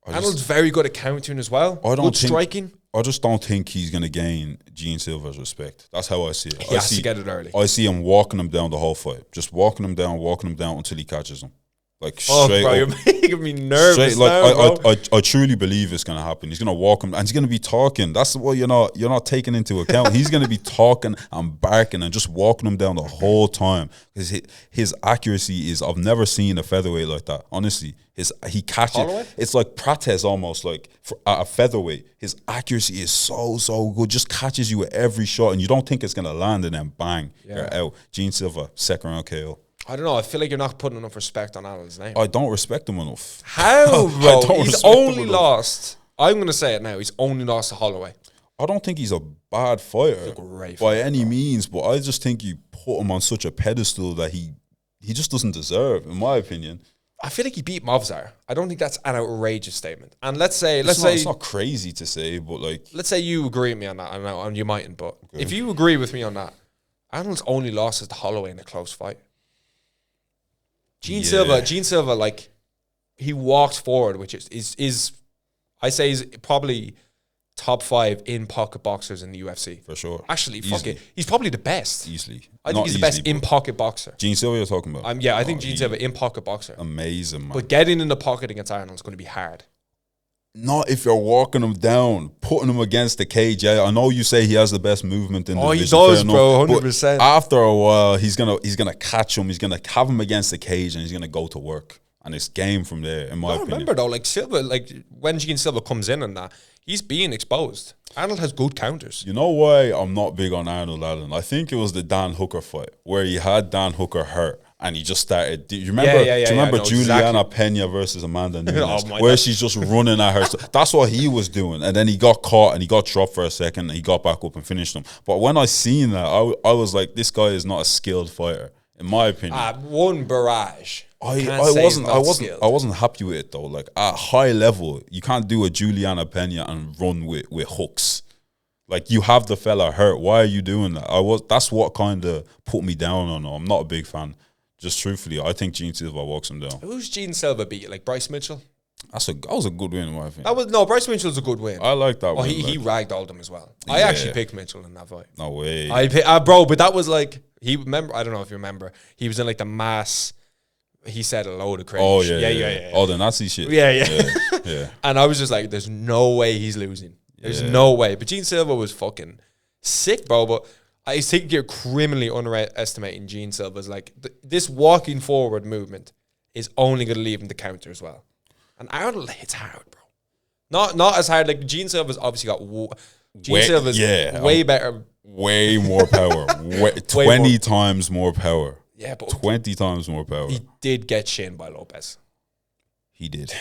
Arnold's very good at countering as well. Striking. I just don't think he's going to gain Gene Silva's respect. That's how I see it. He has to get it early. I see him walking him down the whole fight. Just walking him down until he catches him. Like, straight bro, up. You're making me nervous I truly believe it's going to happen. He's going to walk him, and he's going to be talking. That's what you're not taking into account. He's going to be talking and barking and just walking him down the whole time. Because his accuracy is, I've never seen a featherweight like that. Honestly, he catches. It's like Prates almost, like at a featherweight. His accuracy is so good. Just catches you at every shot, and you don't think it's going to land, and then bang, you're out. Gene Silva, second round KO. I don't know. I feel like you're not putting enough respect on Allen's name. I don't respect him enough. How, bro? He's only lost I'm going to say it now. He's only lost to Holloway. I don't think he's a bad fighter by any means, but I just think you put him on such a pedestal that he just doesn't deserve, in my opinion. I feel like he beat Movsar. I don't think that's an outrageous statement. And let's say it's not crazy to say, but like, let's say you agree with me on that. I know, and you mightn't, but if you agree with me on that, Arnold's only lost is to Holloway in a close fight. Gene Silva, like, he walked forward, which is I say he's probably top 5 in-pocket boxers in the UFC. For sure. Actually, fuck it. He's probably the best. Easily. I think he's the best in-pocket boxer. Gene Silva you're talking about? I think Gene Silva in-pocket boxer. Amazing, man. But getting in the pocket against Arnold is going to be hard. Not if you're walking him down, putting him against the cage. Yeah, I know you say he has the best movement in the division. He does, bro, 100%. After a while, he's gonna catch him. He's gonna have him against the cage, and he's gonna go to work. And it's game from there, in my opinion. Remember though, like Silva, like when Gene Silva comes in and that, he's being exposed. Arnold has good counters. You know why I'm not big on Arnold Allen? I think it was the Dan Hooker fight where he had Dan Hooker hurt and he just started. Do you remember? Do you remember Juliana Pena versus Amanda Nunes, where she's just running at her? That's what he was doing, and then he got caught and he got dropped for a second. And he got back up and finished him. But when I seen that, I was like, this guy is not a skilled fighter, in my opinion. One barrage. I wasn't happy with it though. Like at high level, you can't do a Juliana Pena and run with hooks. Like you have the fella hurt. Why are you doing that? That's what kind of put me down on him. I'm not a big fan. Just truthfully, I think Gene Silva walks him down. Who's Gene Silva beat? Like Bryce Mitchell? That was a good win in my opinion. Bryce Mitchell's a good win. I like that one. He ragdolled him as well. I actually picked Mitchell in that fight. No way. Bro, but that was like I don't know if you remember. He was in like the mass. He said a load of crazy shit. Yeah. Oh, the Nazi shit. Yeah. And I was just like, there's no way he's losing. There's no way. But Gene Silva was fucking sick, bro. But I think you're criminally underestimating Gene Silva's like this walking forward movement is only going to leave him to counter as well. And Arnold hits hard, bro. Not as hard. Like Gene Silva's obviously got Silva's way better, way more power, 20 times more power. Yeah, but 20 times more power. He did get shinned by Lopez. He did.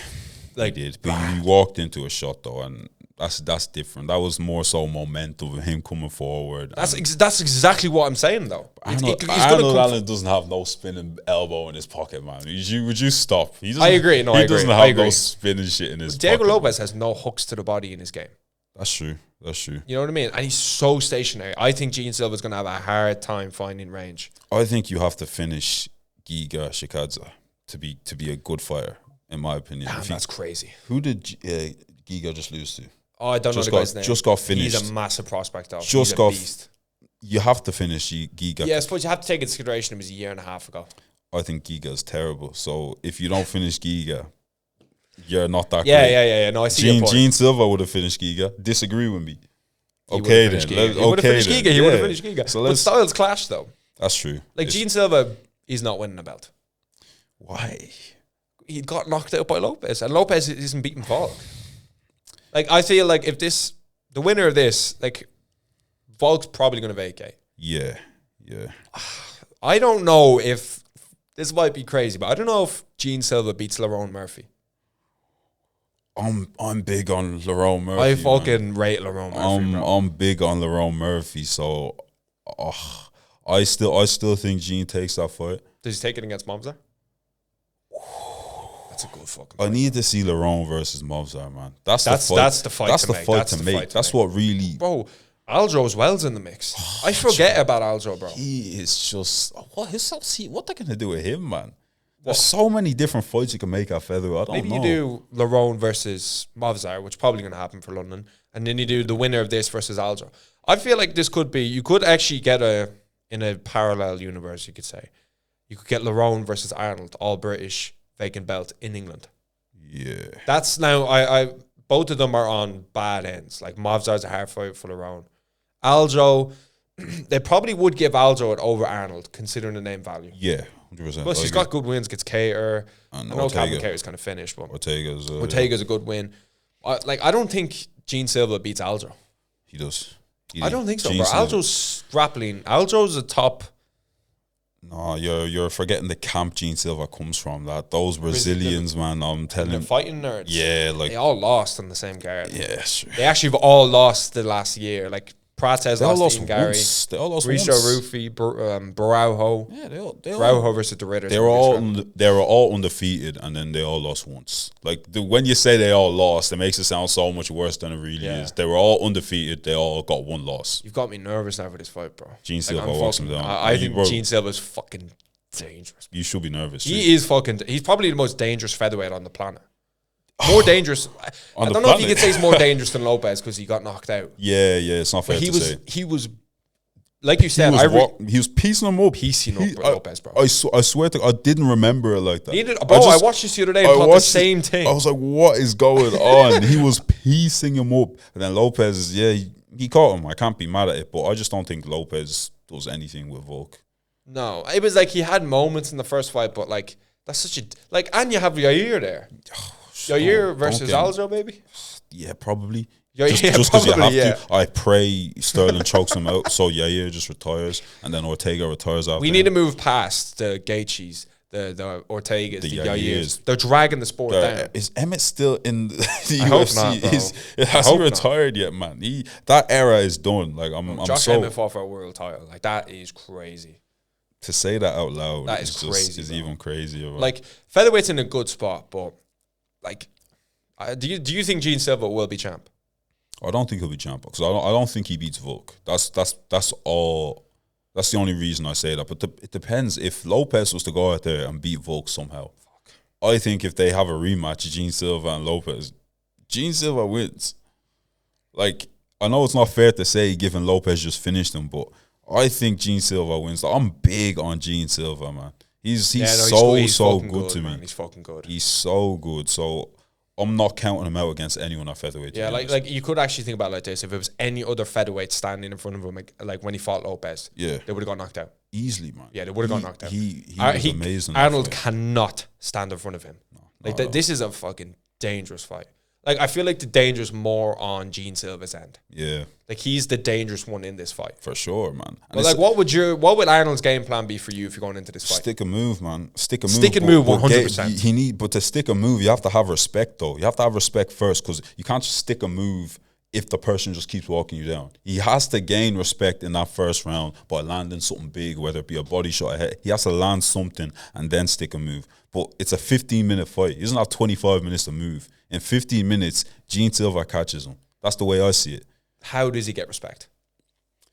But he walked into a shot though, and that's different. That was more so momentum of him coming forward. That's exactly what I'm saying though. Arnold Allen doesn't have no spinning elbow in his pocket, man. Would you stop? I agree. He doesn't have no spinning shit in his pocket. Diego Lopez has no hooks to the body in his game. That's true. You know what I mean? And he's so stationary. I think Gene Silva's going to have a hard time finding range. I think you have to finish Giga Shikadze to be a good fighter, in my opinion. Damn, that's crazy. Who did Giga just lose to? Oh, I don't know the guy's name. Just got finished. He's a massive prospect, though. He's a beast. You have to finish Giga. Yeah, I suppose you have to take into consideration it was a year and a half ago. I think Giga is terrible. So if you don't finish Giga, you're not that great. Yeah. No, I see your point. Gene Silva would have finished Giga. Disagree with me. He would have finished Giga. So but styles clash, though. That's true. Like Gene Silva, he's not winning a belt. Why? He got knocked out by Lopez, and Lopez isn't beating Volk. Like I feel like if the winner of this, like Volk's probably going to vacate. Yeah. I don't know if this might be crazy, but I don't know if Gene Silva beats Lerone Murphy. I'm big on Lerone Murphy. I fucking rate Lerone Murphy. I'm big on Lerone Murphy, so I still think Gene takes that fight. Does he take it against Movsar? That's a good fucking fight. I need to see Lerone versus Movsar, man. That's the fight. That's the fight. That's the fight to make. That's what really. Bro, Aljo as well's in the mix. I forget about Aljo, bro. He is just what they gonna do with him, man? There's so many different fights you can make at featherweight. Maybe you do Lerone versus Movsar, which is probably going to happen for London, and then you do the winner of this versus Aljo. I feel like this could be. You could actually get in a parallel universe. You could say you could get Lerone versus Arnold, all British vacant belt in England. Yeah, that's now. I both of them are on bad ends. Like Movsar's a hard fight for Lerone. Aljo, they probably would give Aljo it over Arnold, considering the name value. Yeah. 100%. Plus, he's got good wins against Cater. I know Cater's kind of finished, but Ortega's a good win. I don't think Gene Silva beats Aljo. He does. I don't think so, bro. Aljo's grappling. Aljo's a top No, you're forgetting the camp Gene Silva comes from. That those Brazilians, man, I'm telling you, fighting nerds. Yeah, like they all lost on the same card. Yeah, sure. They actually have all lost the last year. Like Prates lost to Gary. They all lost Risto once. Rufi, Baraujo. Yeah, they all Baraujo versus the Ritters. they were all undefeated, and then they all lost once. Like when you say they all lost, it makes it sound so much worse than it really is. They were all undefeated. They all got one loss. You've got me nervous now for this fight, bro. Gene Silva walks him down. I think Gene Silva is fucking dangerous. You should be nervous. He is fucking. He's probably the most dangerous featherweight on the planet. More dangerous. I don't know if you could say he's more dangerous than Lopez because he got knocked out. Yeah, it's not fair to say. He was, like you said, he was piecing him up. Piecing up Lopez, bro. I swear to God, I didn't remember it like that. I watched this the other day and thought the same thing. I was like, what is going on? He was piecing him up. And then Lopez, he caught him. I can't be mad at it, but I just don't think Lopez does anything with Volk. No, it was like he had moments in the first fight, but like, that's such a, like, and you have Yair there. Yair versus Aljo, baby? Yeah, probably. Yeah, just because you have to. I pray Sterling chokes him out, so Yair just retires, and then Ortega retires after. We need to move past the Gaethjes, the Ortegas, the Yairs. They're dragging the sport down. Is Emmett still in the I UFC? Hope not, bro. Has he retired yet, man? That era is done. Like Josh Emmett fought for a world title. Like, that is crazy. To say that out loud, that is crazy. Is even crazier. Like, featherweight's in a good spot, but like, do you think Gene Silva will be champ? I don't think he'll be champ because I don't think he beats Volk. That's all. That's the only reason I say that. But it depends. If Lopez was to go out there and beat Volk somehow, I think if they have a rematch, Gene Silva and Lopez, Gene Silva wins. Like, I know it's not fair to say given Lopez just finished him, but I think Gene Silva wins. Like, I'm big on Gene Silva, man. He's so good to me. He's fucking good. He's so good. So I'm not counting him out against anyone at featherweight. Yeah, like you could actually think about it like this: if it was any other featherweight standing in front of him, like when he fought Lopez, they would have got knocked out easily, man. Yeah, they would have got knocked out. He was amazing. Arnold cannot stand in front of him. This is a fucking dangerous fight. Like, I feel like the danger is more on Gene Silva's end. Yeah. Like, he's the dangerous one in this fight. For sure, man. But like, what would Arnold's game plan be for you if you're going into this fight? Stick a move, man. Stick a move, 100%. But to stick a move, you have to have respect, though. You have to have respect first, because you can't just stick a move if the person just keeps walking you down. He has to gain respect in that first round by landing something big, whether it be a body shot ahead. He has to land something and then stick a move. But it's a 15-minute fight. He doesn't have 25 minutes to move. In 15 minutes, Gene Silva catches him. That's the way I see it. How does he get respect?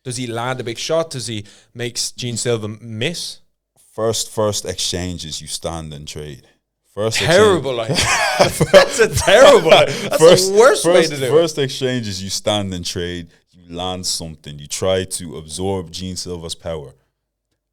Does he land a big shot? Does he make Gene Silva miss? First exchange is you stand and trade. Terrible idea. That's a terrible idea. That's the worst way to do it. First exchange is you stand and trade. You land something. You try to absorb Gene Silva's power.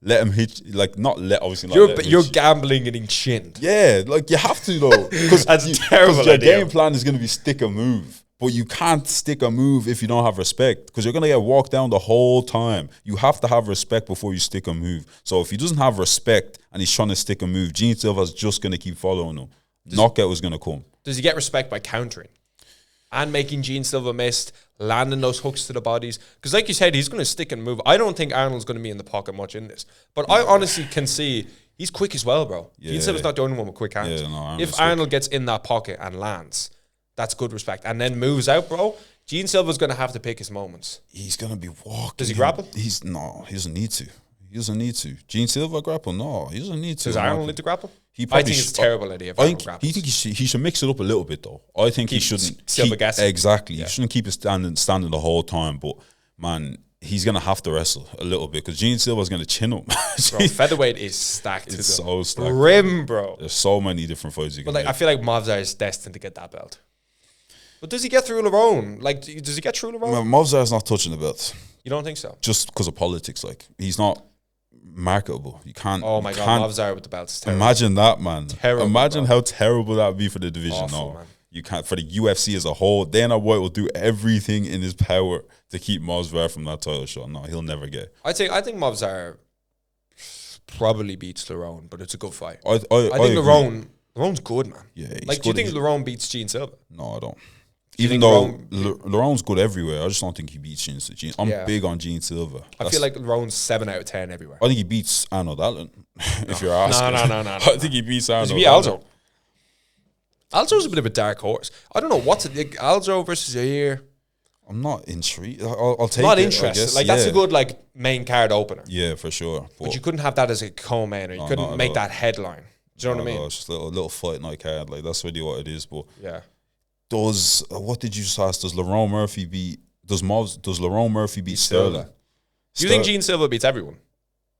Let him hit, You're gambling and getting chinned. Yeah, like you have to though. That's terrible. Your game plan is going to be stick a move, but you can't stick a move if you don't have respect, because you're going to get walked down the whole time. You have to have respect before you stick a move. So if he doesn't have respect and he's trying to stick a move, Gene Silva's just going to keep following him. Knockout is going to come. Does he get respect by countering and making Gene Silva miss, landing those hooks to the bodies? Because like you said, he's going to stick and move. I don't think Arnold's going to be in the pocket much in this. But I honestly can see he's quick as well, bro. Yeah. Gene Silva's not the only one with quick hands. If Arnold gets in that pocket and lands, that's good respect. And then moves out, bro, Gene Silva's going to have to pick his moments. He's going to be walking. Does he grapple? He doesn't need to. He doesn't need to. Gene Silva grapple? No, he doesn't need to. Does Arnold need to grapple? I think it's a terrible idea. I think he should mix it up a little bit, though. I think he shouldn't. Silva guessing. Exactly. Yeah. He shouldn't keep it standing the whole time. But man, he's gonna have to wrestle a little bit, because Gene Silva's gonna chin him. Bro, featherweight is stacked. It's so stacked. Rim, bro. There's so many different fights you can. But I feel like Movzar is destined to get that belt. But does he get through Lerone? Like, does he get through Lerone? Movzar's not touching the belt. You don't think so? Just because of politics, like he's not marketable. You can't. Oh my God, Movzar with the belts is terrible. Imagine that, man. Terrible. Imagine how terrible that would be for the division. Awful, man. You can't. For the UFC as a whole, Dana White will do everything in his power to keep Movzar from that title shot. No, he'll never get. I think Movzar probably beats Lerone, but it's a good fight. I think Lerone's good, man. Yeah, like, do you think Lerone beats Gene Silva? No, I don't. Even though Lerrone's good everywhere, I just don't think he beats Gene. I'm big on Gene Silva. I feel like Lerrone's 7 out of 10 everywhere. I think he beats Arnold Allen. If you're asking, no. I think he beats Arnold. Does he beat Aljo? Aljo's a bit of a dark horse. I don't know what's it. Like, Aljo versus Yair. I'm not intrigued. I'll take not it. interested. Like that's a good like main card opener. Yeah, for sure. But you couldn't have that as a co-main, or you couldn't make that headline. Do you know what I mean? It's just a little fight night card. Like that's really what it is. But yeah. What did you just ask? Does Lerone Murphy beat? Does Lerone Murphy beat Sterling? Do you think Gene Silva beats everyone?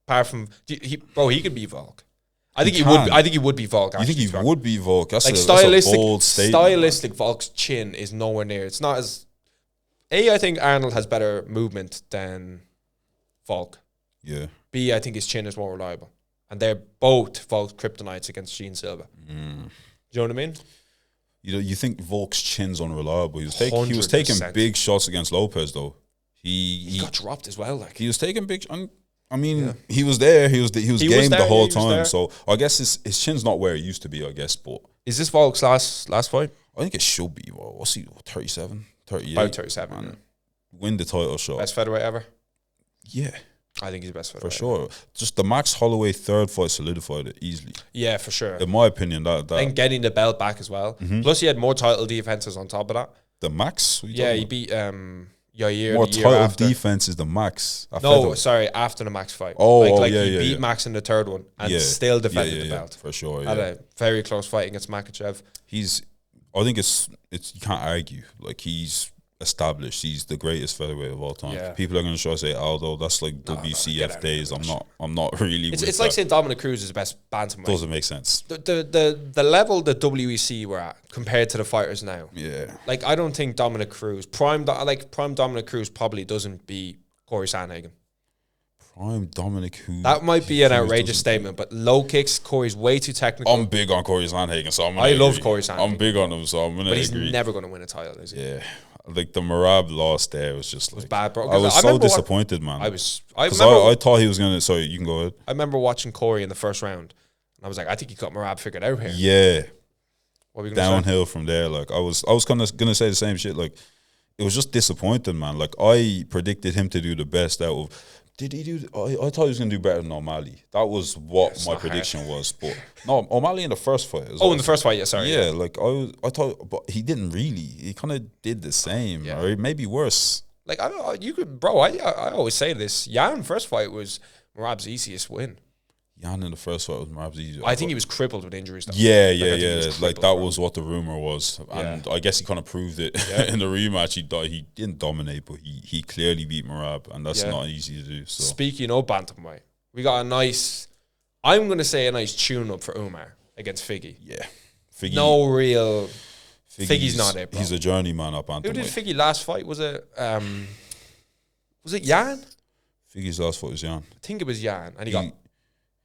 Apart from he could beat Volk. I think he would. I think he would beat Volk. You think he would beat Volk? That's like a bold statement. Stylistic, Volk's chin is nowhere near. It's not as. I think Arnold has better movement than Volk. Yeah. B, I think his chin is more reliable, and they're both Volk's kryptonites against Gene Silva. Do you know what I mean? You think Volk's chin's unreliable? He was taking big shots against Lopez though. He got dropped as well. Like he was taking big. I mean, he was there. He was game the whole time. So I guess his chin's not where it used to be. I guess, but is this Volk's last fight? I think it should be. Well, what's he? 37, 38. About 37. Man. Win the title shot. Best featherweight ever. Yeah, I think he's the best featherweight for sure. Just the Max Holloway third fight solidified it easily. Yeah, for sure. In my opinion, that and getting the belt back as well. Plus, he had more title defenses on top of that. The Max. Yeah, he beat Yair. More title defense is the Max. Sorry, after the Max fight. He beat Max in the third one and still defended the belt. For sure. Had a very close fight against Makhachev. I think it's you can't argue. Like he's established. He's the greatest featherweight of all time. Yeah. People are going to try to say Aldo. That's like WCF days. I'm not really. It's like saying Dominic Cruz is the best bantamweight. Doesn't make sense. The level that WEC were at compared to the fighters now. Yeah. Like I don't think Dominic Cruz prime Dominic Cruz probably doesn't beat Corey Sandhagen. Prime Dominic Cruz. That might be an outrageous statement, but low kicks, Corey's way too technical. I'm big on Corey Sandhagen, so I love Corey Sandhagen. I'm big on him, so I'm gonna. But he's never going to win a title, is he? Yeah. Like the Merab loss there was just like, it was bad, bro. I was so disappointed, man. I thought he was gonna. Sorry, you can go ahead. I remember watching Corey in the first round, and I was like, I think he got Merab figured out here. Yeah, what were you gonna downhill say? From there. Like I was gonna say the same shit. Like it was just disappointing, man. Like I predicted him to do the best out of. Did he do? I thought he was gonna do better than O'Malley. That was what my prediction was. But no, O'Malley in the first fight. In the first fight, yeah. Sorry. Yeah, like I thought, but he didn't really. He kind of did the same, or maybe worse. Like I always say this. Yan first fight was Merab's easiest win. Yan in the first fight was Merab's easiest. I think he was crippled with injuries. Though. Yeah. Like that was what the rumor was, and I guess he kind of proved it in the rematch. He didn't dominate, but he clearly beat Merab, and that's not easy to do. So speaking of bantamweight, we got a nice. I'm gonna say a nice tune up for Umar against Figgy. Yeah, Figgy. No real. Figgy's not it. Bro. He's a journeyman up bantamweight. Who did Figgy last fight? Was it Yan? Figgy's last fight was Yan. I think it was Yan, and he got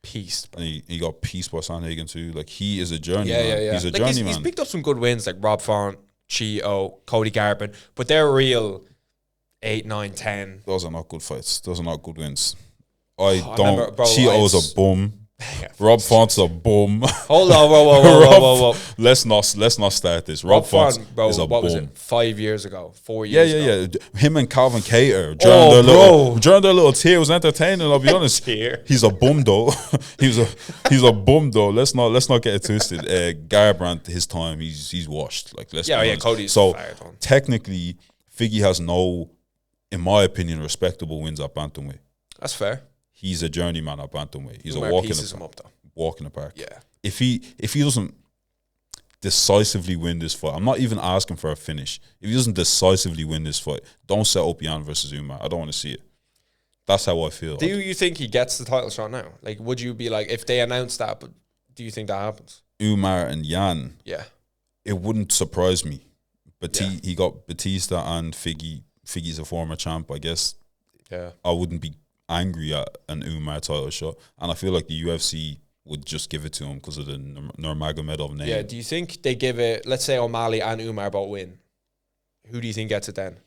pieced. And he got pieced by Sandhagen too. Like he is a journeyman. Yeah. He's a journeyman. He's picked up some good wins like Rob Font, Chi-O, Cody Garbin, but they're real 8, 9, 10. Those are not good fights. Those are not good wins. Chi-O's a bum. Rob Font's a bum. Hold on, whoa. Let's not start this. Rob Font is a bum. Was it? 5 years ago, 4 years ago. Yeah. Him and Calvin Cater during their little tier was entertaining. I'll be honest. He's a bum though. he's a bum though. Let's not get it twisted. Garbrandt, his time, he's washed. Like let's be honest. Cody's so fired on. Technically, Figgy has no, in my opinion, respectable wins at bantamweight. That's fair. He's a journeyman at bantamweight. He's Umar a walk in the park. Yeah. If he doesn't decisively win this fight, I'm not even asking for a finish. If he doesn't decisively win this fight, don't set up Yan versus Umar. I don't want to see it. That's how I feel. Do you think he gets the title shot now? Like, would you be like, if they announce that, but do you think that happens? Umar and Yan. Yeah. It wouldn't surprise me. But he got Batista and Figgy. Figgy's a former champ, I guess. Yeah. I wouldn't be angry at an Umar title shot, and I feel like the UFC would just give it to him because of the Nurmagomedov name. Yeah, do you think they give it, let's say O'Malley and Umar both win, who do you think gets it then?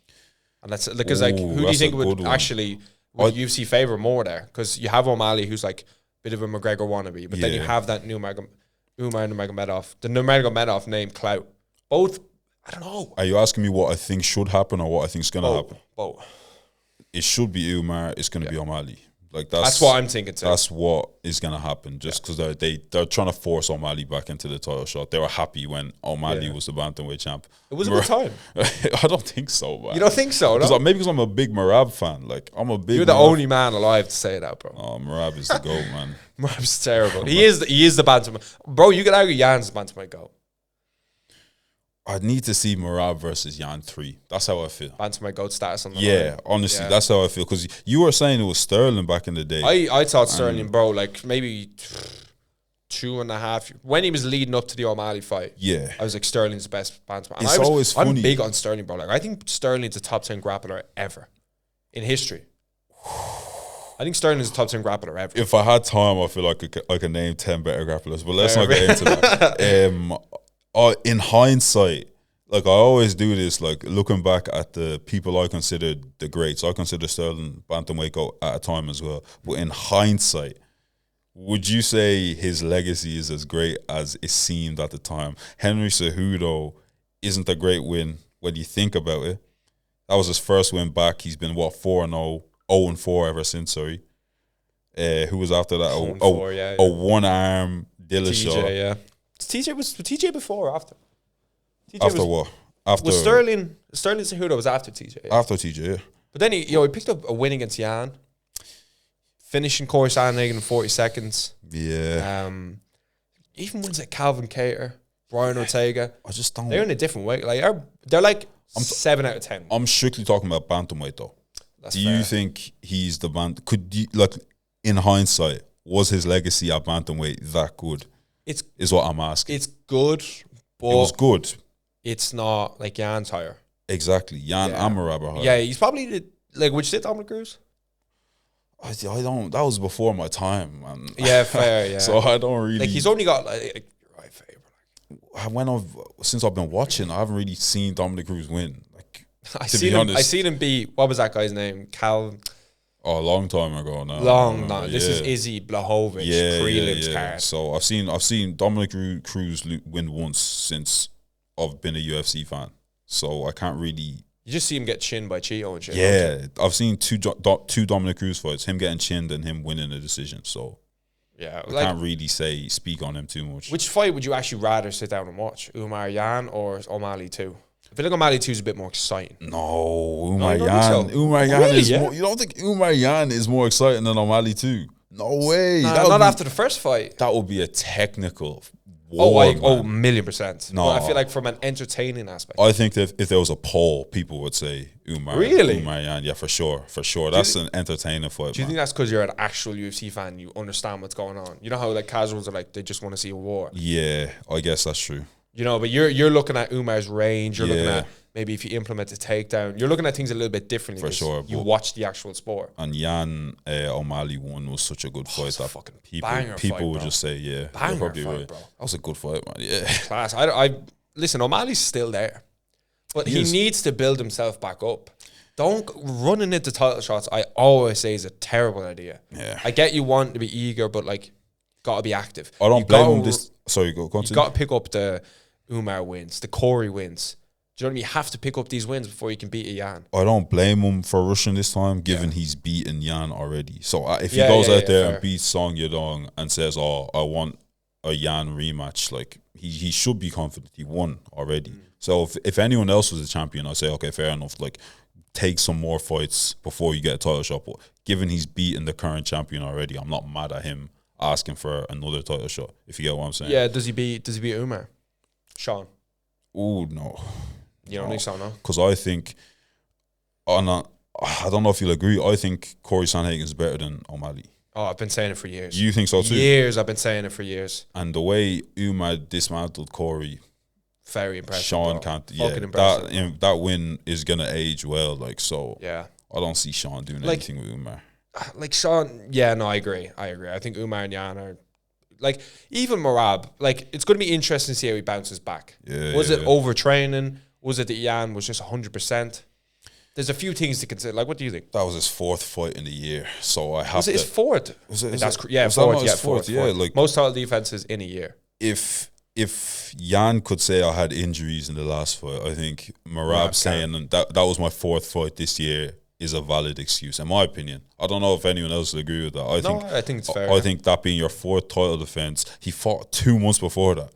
And that's because who do you think would actually UFC favour more there? Because you have O'Malley, who's like a bit of a McGregor wannabe, but then you have that Umar Nurmagomedov, the Nurmagomedov name clout. Both I don't know. Are you asking me what I think should happen or what I think is going to happen? Both. It should be Umar. It's going to be O'Malley. Like that's what I'm thinking too. That's what is going to happen. Just because they're trying to force O'Malley back into the title shot. They were happy when O'Malley was the bantamweight champ. It was a good time. I don't think so, man. You don't think so? No? Maybe because I'm a big Merab fan. Like I'm a big. You're the only man alive to say that, bro. Oh, Merab is the GOAT, man. Merab's terrible. He is the bantamweight. Bro, you could argue Jan's the bantamweight GOAT. I need to see Merab versus Jan 3. That's how I feel. Bantamweight GOAT status on the line. Honestly, that's how I feel. Because you were saying it was Sterling back in the day. I thought Sterling, bro, like maybe 2.5 when he was leading up to the O'Malley fight. Yeah, I was like, Sterling's the best bantamweight. It's always funny. I'm big on Sterling, bro. Like I think Sterling's a top 10 grappler ever in history. I think Sterling's a top 10 grappler ever. If I had time, I feel like I could name 10 better grapplers. But let's not get into that. In hindsight, like I always do this, like looking back at the people I considered the greats. I consider Sterling bantamweight GOAT at a time as well. But in hindsight, would you say his legacy is as great as it seemed at the time? Henry Cejudo isn't a great win when you think about it. That was his first win back. He's been, 4-0, 0-4 ever since, sorry. Who was after that? A one-arm Dillashaw. TJ, yeah. Was TJ before or after? TJ after what? After Sterling Cejudo was after TJ. Yeah. After TJ, yeah. But then he picked up a win against Jan, finishing Corey Sandhagen in 40 seconds. Yeah. Even wins like Calvin Cater, Brian Ortega. I just don't. They're in a different way. Like they're like 7 out of 10. I'm strictly talking about bantamweight though. Do you think he's the could you, like, in hindsight, was his legacy at bantamweight that good? Is what I'm asking. It's good, but it was good. It's not like Jan's higher. Exactly. Jan and Merab are higher. Yeah, he's probably would you say Dominic Cruz? I don't. That was before my time, man. Yeah, fair. Yeah. So I don't really. Like he's only got like right favorite. Since I've been watching, I haven't really seen Dominic Cruz win. Like I seen him beat, what was that guy's name? Cal. Oh, a long time ago now. This is Izzy Blachowicz. Prelims card. So I've seen Dominic Cruz win once since I've been a UFC fan. So I can't really. You just see him get chinned by Cheeto and shit. Yeah, I've seen two Dominic Cruz fights. Him getting chinned and him winning a decision. So yeah, I can't really speak on him too much. Which fight would you actually rather sit down and watch? Umar Jan or O'Malley 2? I feel like O'Malley 2 is a bit more exciting. No, Umar Jan. Umar Jan is more. You don't think Umar Jan is more exciting than O'Malley 2? No way. Not after the first fight. That would be a technical. $1,000,000. No, but I feel like from an entertaining aspect. I think that if there was a poll, people would say Umar. Really? Umar Jan, yeah, for sure. That's an entertaining fight. Do you think that's because you're an actual UFC fan? You understand what's going on. You know how like casuals are like they just want to see a war. Yeah, I guess that's true. You know, but you're looking at Umar's range. You're looking at maybe if you implement a takedown. You're looking at things a little bit differently. For sure. You watch the actual sport. And Jan O'Malley one was such a good fight that fucking people would just say, yeah, banger probably fight, right. Bro. That was a good fight, man. Yeah, class. I listen. O'Malley's still there, but he needs to build himself back up. Don't running into title shots. I always say is a terrible idea. Yeah, I get you want to be eager, but like, gotta be active. I don't blame him. Sorry, go continue. You got to pick up the Umar wins, the Corey wins. Do you know what I mean? You have to pick up these wins before you can beat a Jan. I don't blame him for rushing this time, given he's beaten Jan already. So if he goes out there and beats Song Yadong and says, "Oh, I want a Jan rematch," like he should be confident. He won already. So if anyone else was a champion, I'd say, okay, fair enough. Like, take some more fights before you get a title shot. But given he's beaten the current champion already, I'm not mad at him asking for another title shot. If you get what I'm saying? Yeah. Does he beat Umar? Sean? Oh no. You don't think so, no? Because I think, I don't know if you'll agree, I think Corey Sandhagen is better than O'Malley. Oh, I've been saying it for years. You think so too? I've been saying it for years. And the way Umar dismantled Corey, very impressive. Sean can't. That win is gonna age well. Like, so. Yeah. I don't see Sean doing anything with Umar. Like Sean, yeah, no, I agree. I think Umar and Jan are. Like, even Merab, like, it's going to be interesting to see how he bounces back. Was it overtraining? Was it that Jan was just 100%? There's a few things to consider. Like, what do you think? That was his 4th fight in the year. So I have Was it his 4th? Was it? Fourth. Yeah, like most title defenses in a year. If if Jan could say I had injuries in the last fight, I think Merab saying that was my 4th fight this year is a valid excuse, in my opinion. I don't know if anyone else would agree with that. I think it's fair. I think that being your 4th title defense, he fought 2 months before that.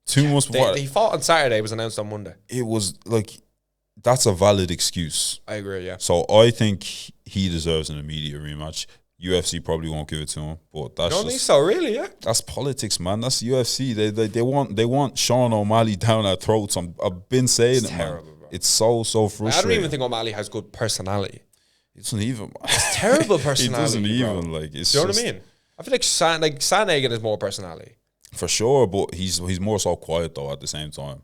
2 months before he fought on Saturday. It was announced on Monday. It was like, that's a valid excuse. I agree, yeah. So I think he deserves an immediate rematch. UFC probably won't give it to him, but that's don't think so, really, yeah. That's politics, man. That's UFC. They want Sean O'Malley down our throats. I've been saying it's terrible, man. Bro. It's so frustrating. I don't even think O'Malley has good personality. It doesn't even. It's terrible personality. It doesn't even bro. like. It's do you know what I mean? I feel like Sandhagen has more personality. For sure, but he's more so quiet though at the same time.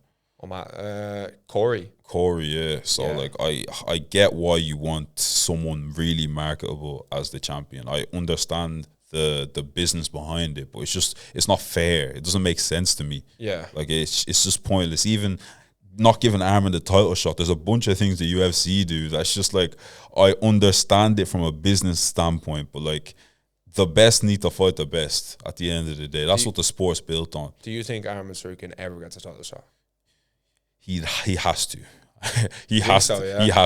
Corey, yeah. So like I get why you want someone really marketable as the champion. I understand the business behind it, but it's not fair. It doesn't make sense to me. Yeah. Like it's just pointless. Even not giving Armin the title shot. There's a bunch of things the UFC do that's just like, I understand it from a business standpoint, but like the best need to fight the best at the end of the day. That's what the sport's built on. Do you think Armin Sarukian ever gets a title shot? He has to. He has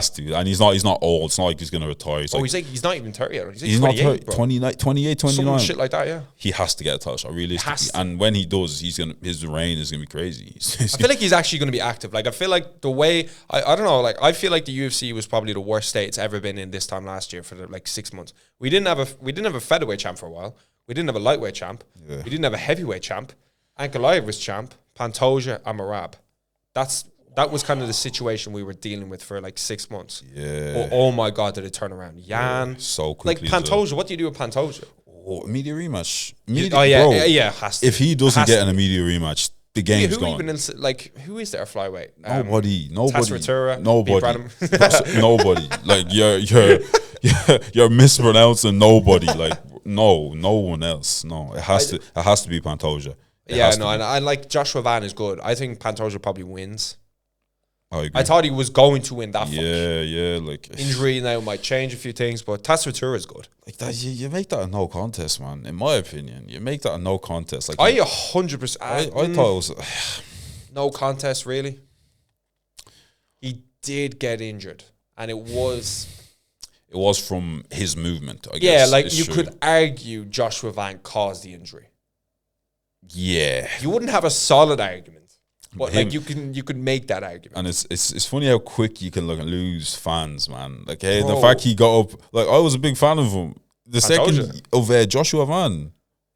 to. And he's not old. It's not like he's going to retire. He's not even 30 yet. He's not 30, 28, 29. Some shit like that, yeah. He has to get a title shot, realistically. And when he does, his reign is going to be crazy. I feel like he's actually going to be active. Like, I feel like the way, I don't know, like, I feel like the UFC was probably the worst state it's ever been in this time last year for like 6 months. We didn't have a featherweight champ for a while. We didn't have a lightweight champ. Yeah. We didn't have a heavyweight champ. Ankalaev was champ. Pantoja and Merab. That was kind of the situation we were dealing with for like 6 months. Yeah. Oh my God, did it turn around? Jan. So quickly. Like Pantoja, what do you do with Pantoja? Immediate rematch. Has to. If he doesn't get an immediate rematch, the game's gone. Who is there flyweight? Nobody. Tasratura, nobody. Like you're mispronouncing nobody. Like no one else. No, it has to be Pantoja. And I like Joshua Van is good. I think Pantoja probably wins. I thought he was going to win that fight. Yeah. Like injury now might change a few things, but Tasratura is good. Like that, you make that a no contest, man. In my opinion, you make that a no contest. Like I 100%. I thought it was no contest. Really, he did get injured, and it was from his movement. I guess. Yeah, like you could argue Joshua Van caused the injury. Yeah, you wouldn't have a solid argument. But like you could make that argument, and it's funny how quick you can lose fans, man. Like the fact he got up, like I was a big fan of him. The second of Joshua Van,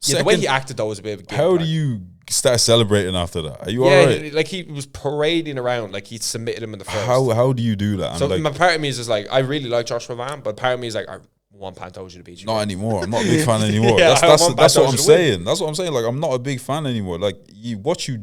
the way he acted though was a bit of a game. How do you start celebrating after that? Are you alright? Like he was parading around like he submitted him in the first. How do you do that? So my part of me is just like I really like Joshua Van, but part of me is like I want Pantoja to beat you. Not anymore. I'm not a big fan anymore. That's what I'm saying. That's what I'm saying. Like I'm not a big fan anymore. Like what you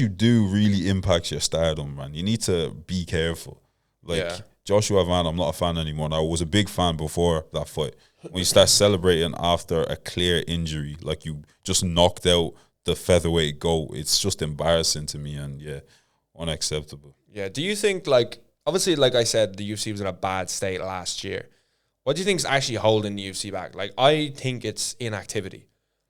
do really impacts your stardom, man. You need to be careful. Like Joshua Van, I'm not a fan anymore. And I was a big fan before that fight. When you start celebrating after a clear injury, like you just knocked out the featherweight GOAT, it's just embarrassing to me and unacceptable. Yeah. Do you think like obviously like I said the UFC was in a bad state last year? What do you think is actually holding the UFC back? Like, I think it's inactivity.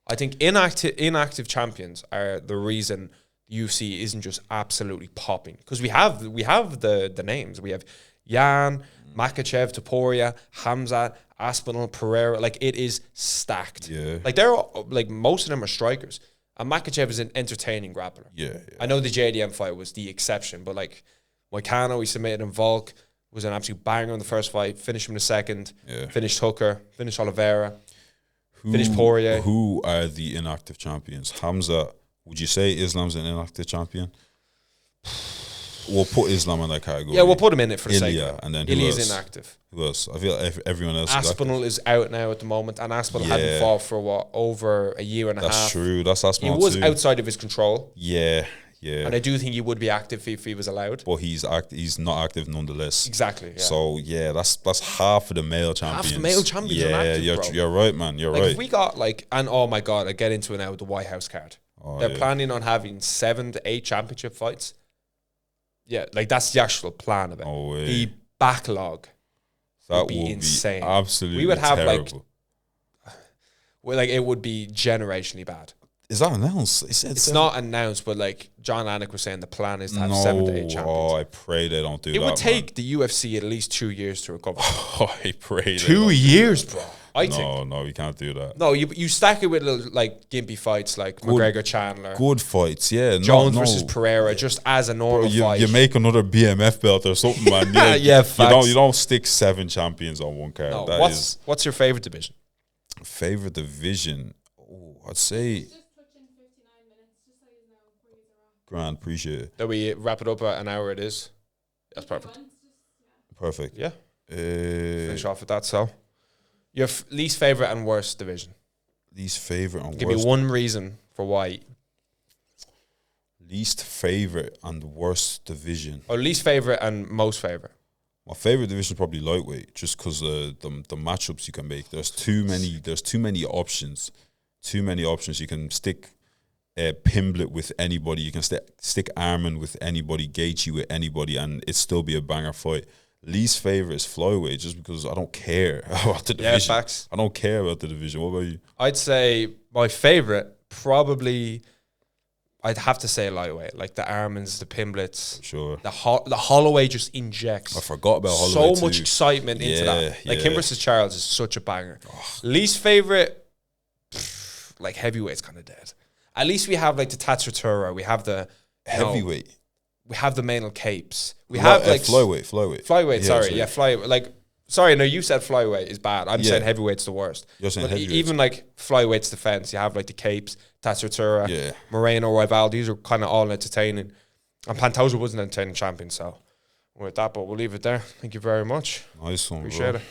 I think inactive champions are the reason the UFC isn't just absolutely popping. Because we have the names. We have Jan, Makhachev, Topuria, Hamzat, Aspinall, Pereira. Like, it is stacked. Yeah. Like, they're all, like most of them are strikers. And Makhachev is an entertaining grappler. Yeah. I know the JDM fight was the exception, but like Moicano, he submitted in Volk. Was an absolute banger in the first fight. Finished him in the second. Yeah. Finished Hooker. Finished Oliveira. Finished Poirier. Who are the inactive champions? Hamza, would you say Islam's an inactive champion? We'll put Islam in that category. Yeah, we'll put him in it for the sake of it. And then Ilya's inactive. Who else? I feel like everyone else Aspinall is out now at the moment. And Aspinall hadn't fought for over a year and a half. That's true. That's Aspinall too. He was outside of his control. Yeah. And I do think he would be active if he was allowed. But he's not active nonetheless. Exactly. Yeah. So that's half of the male champions. Half the male champions are active, you're right, man. You're like right. If we got and oh my God, I get into it now with the White House card. They're planning on having 7 to 8 championship fights. Yeah, like that's the actual plan of it. Oh, the backlog that would be insane. Absolutely, we would have terrible. like it would be generationally bad. Is that announced? It said It's not announced, but like John Anik was saying, the plan is to have 7 to 8 champions. Oh, I pray they don't do that. It would take the UFC at least 2 years to recover. Oh, I pray. 2 years, bro. I think. No, you can't do that. No, you stack it with like gimpy fights like McGregor Chandler. Good fights, yeah. Jones versus Pereira, just as a normal fight. You make another BMF belt or something, man. You don't stick 7 champions on one card. No, what's your favorite division? Favorite division? Oh, I'd say. Grand, appreciate it. That we wrap it up at an hour. It is. That's perfect. Perfect. Yeah. Finish off with that. So, your least favorite and worst division. Least favorite and worst. Give me one reason for why. Least favorite and worst division. Or least favorite and most favorite. My favorite division is probably lightweight, just because the matchups you can make. There's too many options. Too many options. You can stick Pimblett with anybody. You can stick Arman with anybody, Gaethje with anybody, and it still be a banger fight. Least favorite is flyweight, just because I don't care about the division. Yeah, facts. I don't care about the division. What about you? I'd say my favorite, probably, I'd have to say lightweight. Like the Armans, the Pimbletts. Sure. The Holloway just injects. I forgot about Holloway so much excitement into that. Like him versus Charles is such a banger. Least favorite, like heavyweight's kind of dead. At least we have like the Tatsuratura. We have the heavyweight. We have the Maynard Capes. We have like flyweight. Flyweight, flyweight. Like, sorry, no, you said flyweight is bad. I'm saying heavyweight's the worst. You're saying heavyweight. Even like flyweight's defense, you have like the Capes, Tatsuratura, Moreno, Rival. These are kind of all entertaining. And Pantoja was an entertaining champion. So with that, but we'll leave it there. Thank you very much. Nice one, Appreciate bro. it.